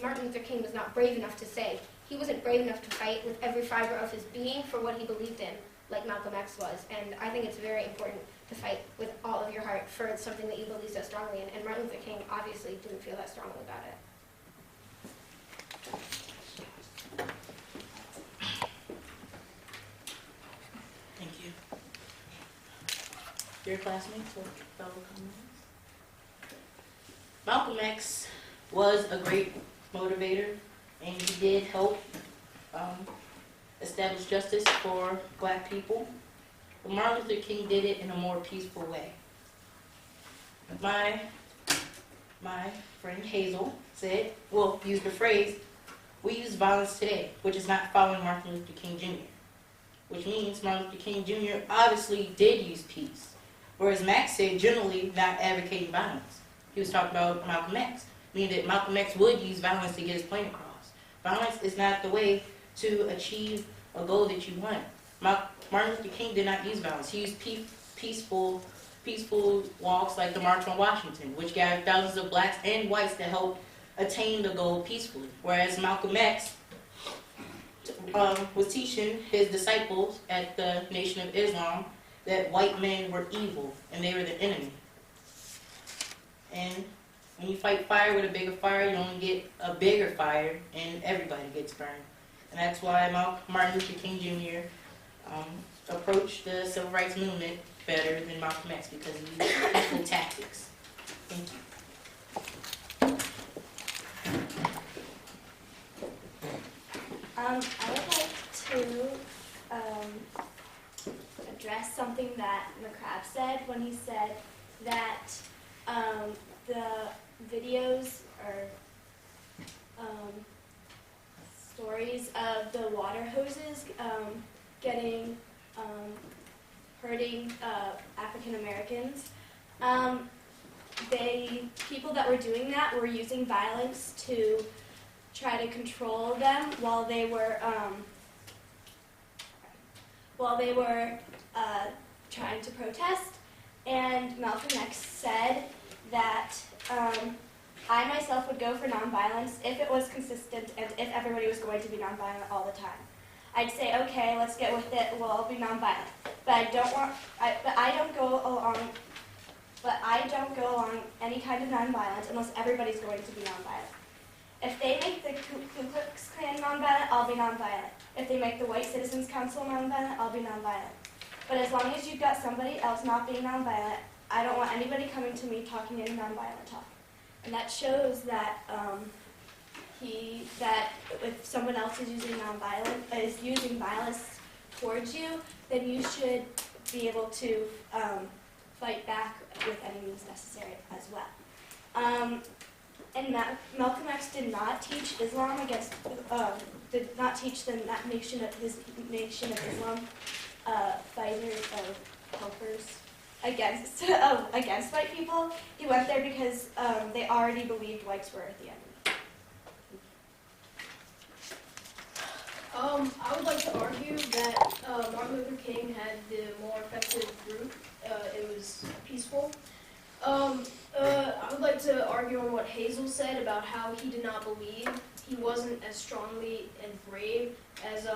Martin Luther King was not brave enough to say. He wasn't brave enough to fight with every fiber of his being for what he believed in, like Malcolm X was. And I think it's very important to fight with all of your heart for something that you believe so strongly in. And Martin Luther King obviously didn't feel that strongly about it. Thank you. Dear classmates or fellow comrades, Malcolm X was a great motivator, and he did help establish justice for black people. But Martin Luther King did it in a more peaceful way. My friend Hazel said, well, used the phrase, we use violence today, which is not following Martin Luther King Jr., which means Martin Luther King Jr. obviously did use peace, whereas Max said generally not advocating violence. He was talking about Malcolm X, meaning that Malcolm X would use violence to get his point across. Violence is not the way to achieve a goal that you want. Martin Luther King did not use violence. He used peaceful walks like the March on Washington, which gathered thousands of blacks and whites to help attain the goal peacefully. Whereas Malcolm X was teaching his disciples at the Nation of Islam that white men were evil and they were the enemy. And when you fight fire with a bigger fire, you only get a bigger fire and everybody gets burned. And that's why Martin Luther King Jr. Approached the civil rights movement better than Malcolm X because he used peaceful tactics. Thank you. I would like to address something that McCrabb said when he said that the videos or stories of the water hoses hurting African Americans. People that were doing that were using violence to try to control them while they were trying to protest. And Malcolm X said that I myself would go for nonviolence if it was consistent and if everybody was going to be nonviolent all the time. I'd say, okay, let's get with it. We'll all be nonviolent. But I don't go along any kind of nonviolence unless everybody's going to be nonviolent. If they make the Ku Klux Klan nonviolent, I'll be nonviolent. If they make the White Citizens Council nonviolent, I'll be nonviolent. But as long as you've got somebody else not being nonviolent, I don't want anybody coming to me talking in nonviolent talk. And that shows that if someone else is using violence towards you, then you should be able to fight back with any means necessary as well. And Malcolm X did not teach Islam did not teach them that Nation of Islam fighters or helpers against white people. He went there because they already believed whites were the enemy. I would like to argue that Martin Luther King had the more effective route. It was peaceful. I would like to argue on what Hazel said about how he did not believe. He wasn't as strongly and brave as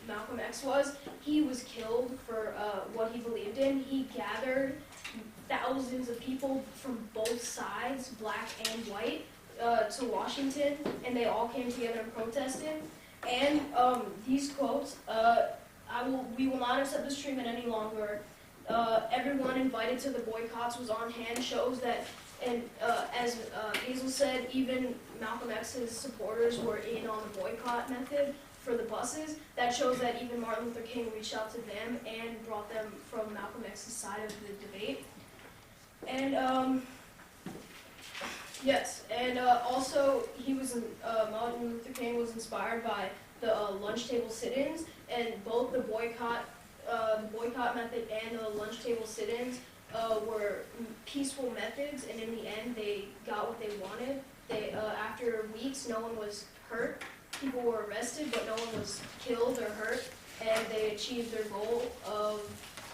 Malcolm X was. He was killed for what he believed in. He gathered thousands of people from both sides, black and white, to Washington, and they all came together and protested. And these quotes, we will not accept this treatment any longer. Everyone invited to the boycotts was on hand, shows that, and as Hazel said, even Malcolm X's supporters were in on the boycott method for the buses. That shows that even Martin Luther King reached out to them and brought them from Malcolm X's side of the debate. And Yes, and also Martin Luther King was inspired by the lunch table sit-ins, and both the boycott method and the lunch table sit-ins were peaceful methods, and in the end they got what they wanted. After weeks, no one was hurt. People were arrested, but no one was killed or hurt, and they achieved their goal of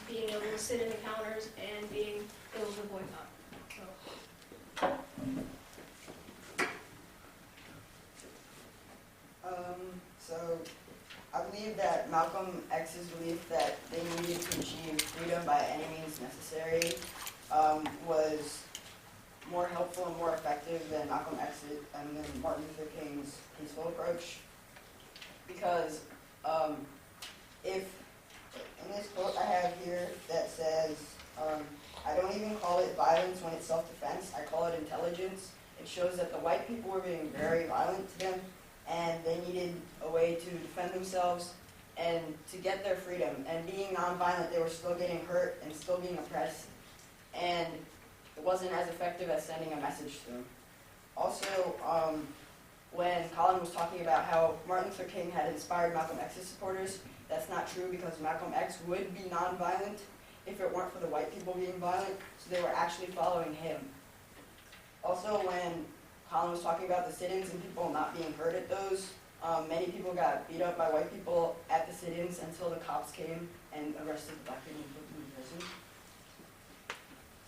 being able to sit in the counters and being able to boycott. So I believe that Malcolm X's belief that they needed to achieve freedom by any means necessary was more helpful and more effective than Malcolm X's and than Martin Luther King's peaceful approach. Because if in this quote I have here that says, I don't even call it violence when it's self-defense, I call it intelligence. It shows that the white people were being very violent to them, and they needed a way to defend themselves and to get their freedom. And being nonviolent, they were still getting hurt and still being oppressed, and it wasn't as effective as sending a message to them. Also, when Colin was talking about how Martin Luther King had inspired Malcolm X's supporters, that's not true, because Malcolm X would be nonviolent if it weren't for the white people being violent, so they were actually following him. Also, when Colin was talking about the sit-ins and people not being hurt at those, many people got beat up by white people at the sit-ins until the cops came and arrested the black people and put them in prison.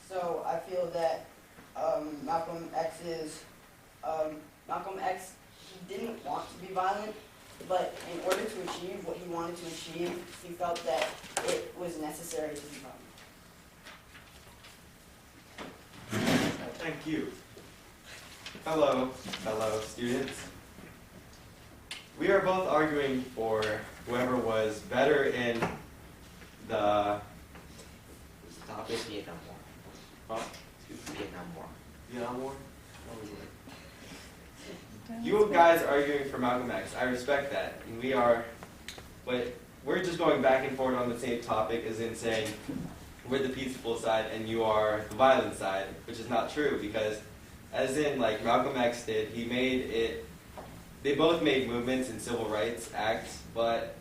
So I feel that Malcolm X, he didn't want to be violent, but in order to achieve what he wanted to achieve, he felt that it was necessary to be violent. Thank you. Hello, fellow students. We are both arguing for whoever was better in the topic Vietnam War. Huh? Vietnam War. Vietnam War? You guys are arguing for Malcolm X. I respect that. And we are, but we're just going back and forth on the same topic, as in saying we're the peaceful side and you are the violent side, which is not true, because as in like Malcolm X did, he made it, they both made movements in civil rights acts, but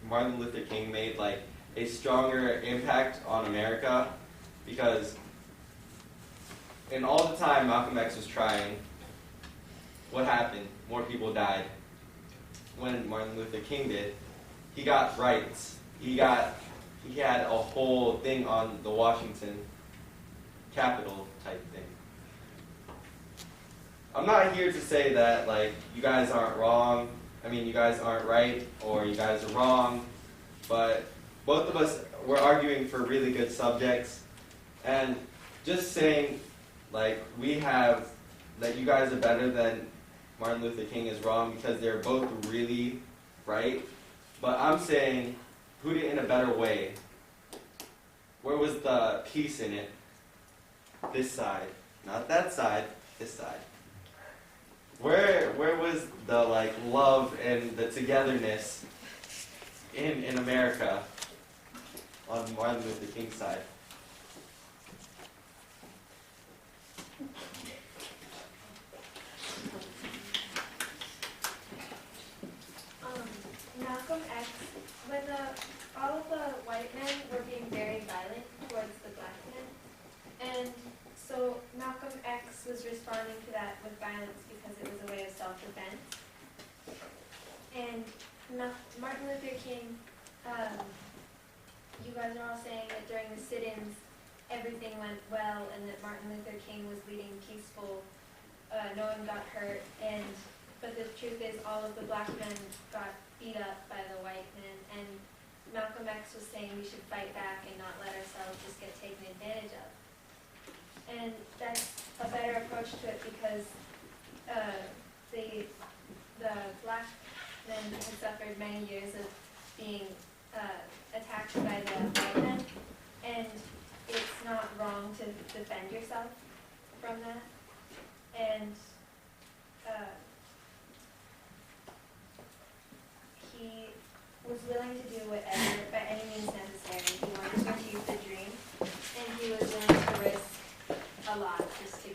Martin Luther King made like a stronger impact on America, because in all the time Malcolm X was trying, what happened? More people died. When Martin Luther King did, he got rights. He had a whole thing on the Washington Capitol type thing. I'm not here to say that like you guys aren't wrong. I mean, you guys aren't right or you guys are wrong, but both of us were arguing for really good subjects, and just saying like that you guys are better than Martin Luther King is wrong, because they're both really right. But I'm saying, put it in a better way. Where was the peace in it? This side, not that side. This side. Where was the like love and the togetherness in America on Martin Luther King's side? Malcolm X, when all of the white men were being very violent towards the black men, and so Malcolm X was responding to that with violence because it was a way of self-defense. And Martin Luther King, you guys are all saying that during the sit-ins everything went well and that Martin Luther King was leading peaceful, no one got hurt, but the truth is all of the black men got beat up by the white men, and Malcolm X was saying we should fight back and not let ourselves just get taken advantage of. And that's a better approach to it, because the black men had suffered many years of being attacked by the white men, and it's not wrong to defend yourself from that. And he was willing to do whatever, by any means necessary. He wanted to achieve the dream, and he was willing to risk a lot just to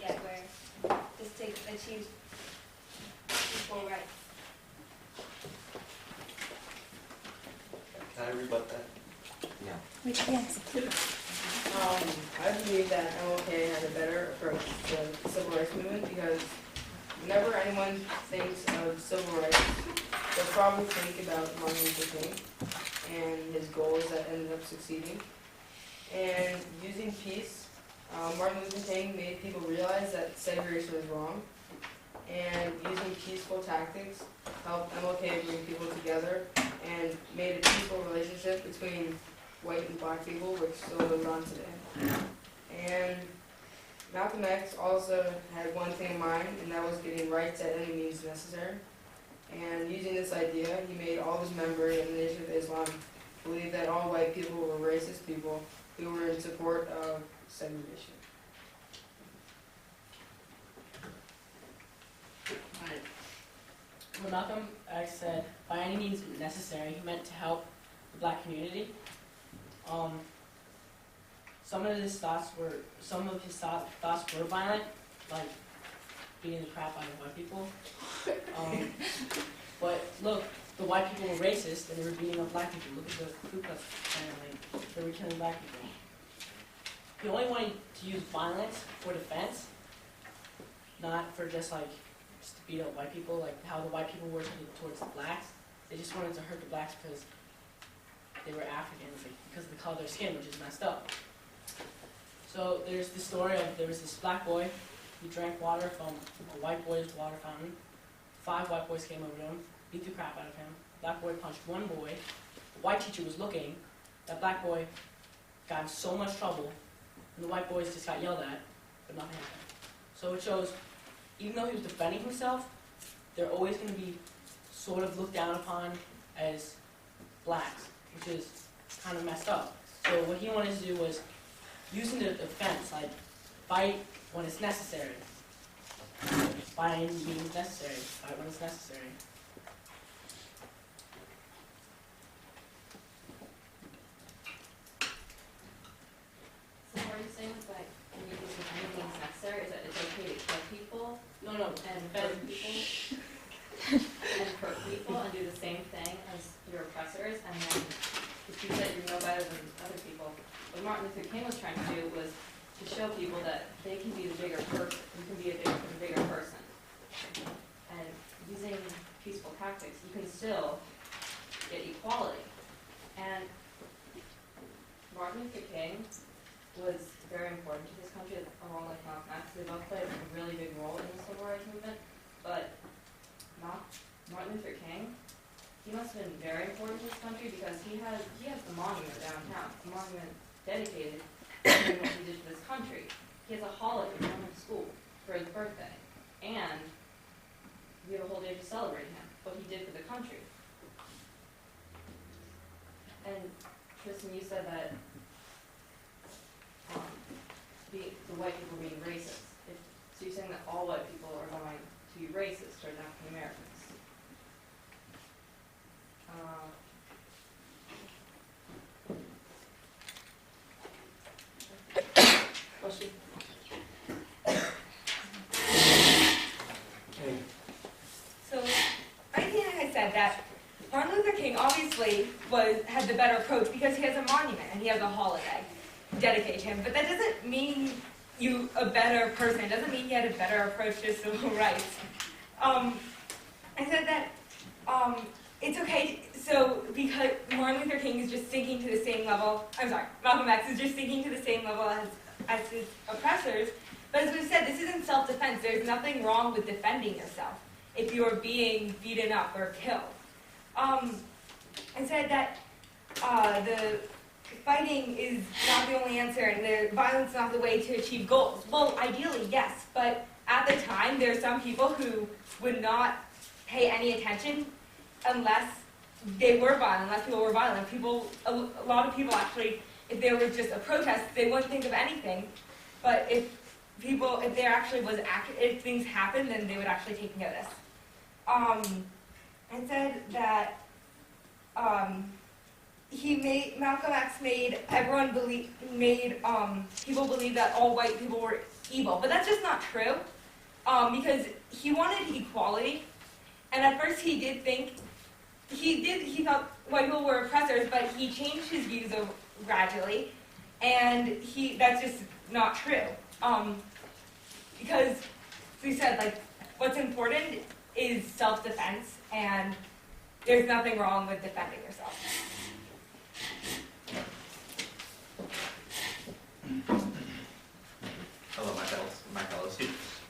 I rebut that? No. Yes. I believe that MLK had a better approach to the civil rights movement because whenever anyone thinks of civil rights, they'll probably think about Martin Luther King and his goals that ended up succeeding. And using peace, Martin Luther King made people realize that segregation was wrong. And using peaceful tactics helped MLK bring people together and made a peaceful relationship between white and black people, which still goes on today. And Malcolm X also had one thing in mind, and that was getting rights at any means necessary. And using this idea, he made all of his members in the Nation of Islam believe that all white people were racist people who were in support of segregation. Alright. When Malcolm X said, by any means necessary, he meant to help the black community. Some of his thoughts were violent, like beating the crap out of white people. But look, the white people were racist and they were beating up black people. Look at the Ku Klux Klan, they were killing black people. He only wanted to use violence for defense, not for just to beat up white people, like how the white people were towards the blacks. They just wanted to hurt the blacks because they were Africans, because of the color of their skin, which is messed up. So there's the story of there was this black boy, he drank water from a white boy's water fountain. 5 white boys came over to him, beat the crap out of him. Black boy punched one boy. The white teacher was looking. That black boy got in so much trouble, and the white boys just got yelled at, but nothing happened. So it shows, even though he was defending himself, they're always going to be sort of looked down upon as blacks, which is kind of messed up. So what he wanted to do was using the defense, like fight when it's necessary. By any means necessary. Fight when it's necessary. So what are you saying with when you use any means necessary, is that it's okay to kill people? No, and hurt people? And hurt people and do the same thing as your oppressors, and then if you said you're no better than other people. What Martin Luther King was trying to do was to show people that they can be the bigger person. You can be a bigger person. And using peaceful tactics, you can still get equality. And Martin Luther King was very important to this country, along with Malcolm X. They both played a really big role in the civil rights movement. But Martin Luther King, he must have been very important to this country because he has the monument downtown, a monument dedicated to what he did for this country. He has a holiday going to school for his birthday, and we have a whole day to celebrate him, what he did for the country. And Tristan, you said that the white people were being racist. So you're saying that all white people are going to be racist towards African Americans? So I think I said that Martin Luther King obviously had the better approach because he has a monument and he has a holiday dedicated to him. But that doesn't mean you a better person. It doesn't mean he had a better approach to civil rights. I said that it's okay. So because Martin Luther King is just sinking to the same level. Malcolm X is just sinking to the same level as his oppressors. But as we've said, this isn't self-defense. There's nothing wrong with defending yourself if you're being beaten up or killed. I said that the fighting is not the only answer and the violence is not the way to achieve goals. Well, ideally, yes, but at the time, there are some people who would not pay any attention unless they were violent, unless people were violent. A lot of people actually, if there was just a protest, they wouldn't think of anything. But if there actually was, if things happened, then they would actually take notice. And said that Malcolm X made people believe that all white people were evil, but that's just not true. Because he wanted equality, and at first he felt white people were oppressors, but he changed his views gradually, and that's just not true. Because we said, like, what's important is self-defense, and there's nothing wrong with defending yourself. Hello, my fellow students.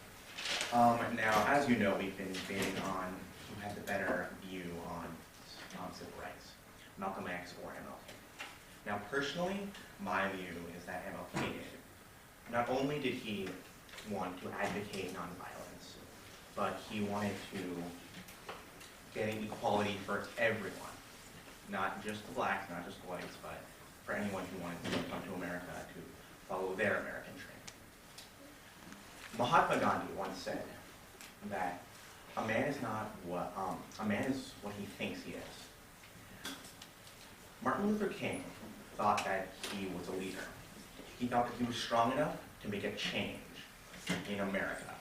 Now, as you know, we've been debating on who had the better view on civil rights, Malcolm X or MLK. Now, personally, my view is that MLK did. Not only did he want to advocate nonviolence, but he wanted to get equality for everyone, not just the blacks, not just the whites, but for anyone who wanted to come to America to follow their American dream. Mahatma Gandhi once said that a man is what he thinks he is. Martin Luther King thought that he was a leader. He thought that he was strong enough to make a change in America,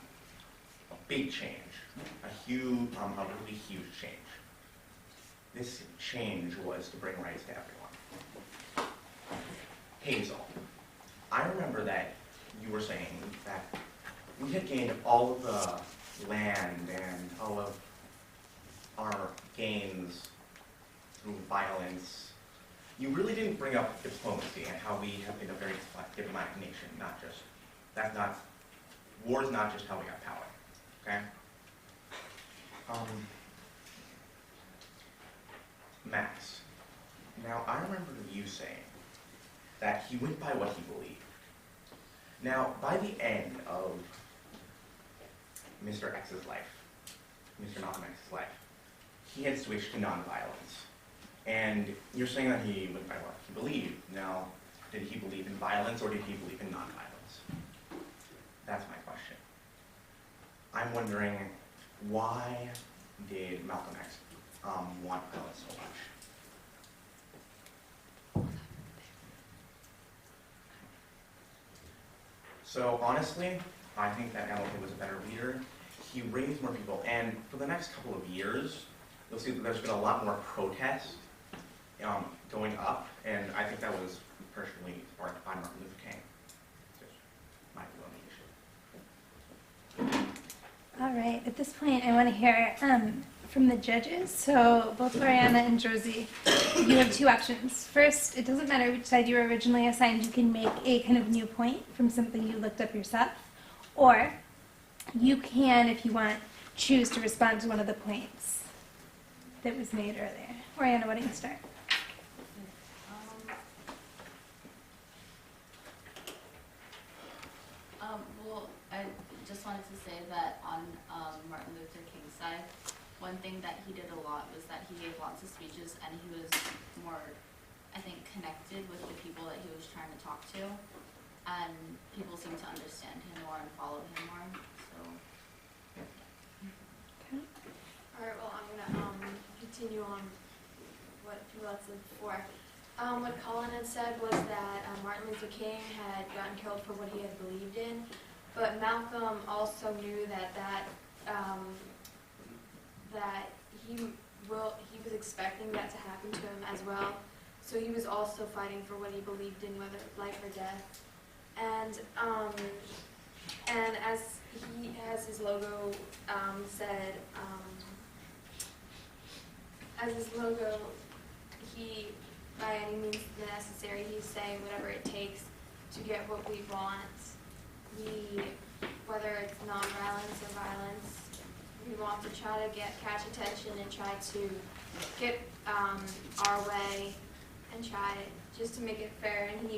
a big change, a really huge change. This change was to bring rights to everyone. Hazel, I remember that you were saying that we had gained all of the land and all of our gains through violence. You really didn't bring up diplomacy and how we have been a very diplomatic nation, war is not just how we got power, okay? Max, now I remember you saying that he went by what he believed. Now, by the end of Mr. X's life, Mr. Malcolm X's life, he had switched to nonviolence. And you're saying that he went by what he believed. Now, did he believe in violence or did he believe in nonviolence? That's my question. I'm wondering, why did Malcolm X want violence so much? So honestly, I think that MLK was a better leader. He raised more people, and for the next couple of years, you'll see that there's been a lot more protests going up, and I think that was personally sparked by Martin Luther King. Just my view on the issue. All right, at this point, I want to hear from the judges. So both Ariana and Josie, you have two options. First, it doesn't matter which side you were originally assigned, you can make a kind of new point from something you looked up yourself. Or you can, if you want, choose to respond to one of the points that was made earlier. Ariana, why don't you start? Well, I just wanted to say that on Martin Luther King's side, one thing that he did a lot was that he gave lots of speeches and he was more, I think, connected with the people that he was trying to talk to. And people seem to understand him more and follow him more. So. Okay. All right. Well, I'm gonna continue on what Pilat said before. What Colin had said was that Martin Luther King had gotten killed for what he had believed in, but Malcolm also knew that he was expecting that to happen to him as well. So he was also fighting for what he believed in, whether life or death. And as his logo said, he, by any means necessary, he's saying whatever it takes to get what we want. Whether it's nonviolence or violence, we want to try to catch attention and try to get our way and try just to make it fair. And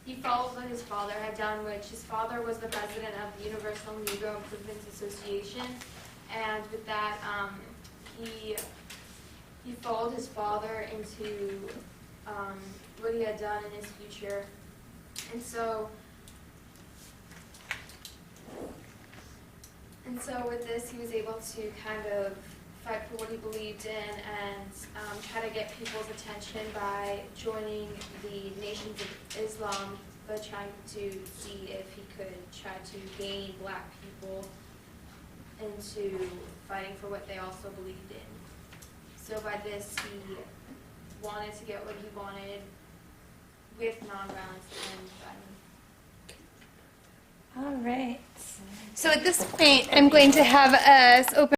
he followed what his father had done, which his father was the president of the Universal Negro Improvements Association, and with that, he followed his father into what he had done in his future, and so with this, he was able to kind of fight for what he believed in and try to get people's attention by joining the Nations of Islam, but trying to see if he could try to gain black people into fighting for what they also believed in. so by this, he wanted to get what he wanted with nonviolence and violence. All right. So at this point, I'm going to have us open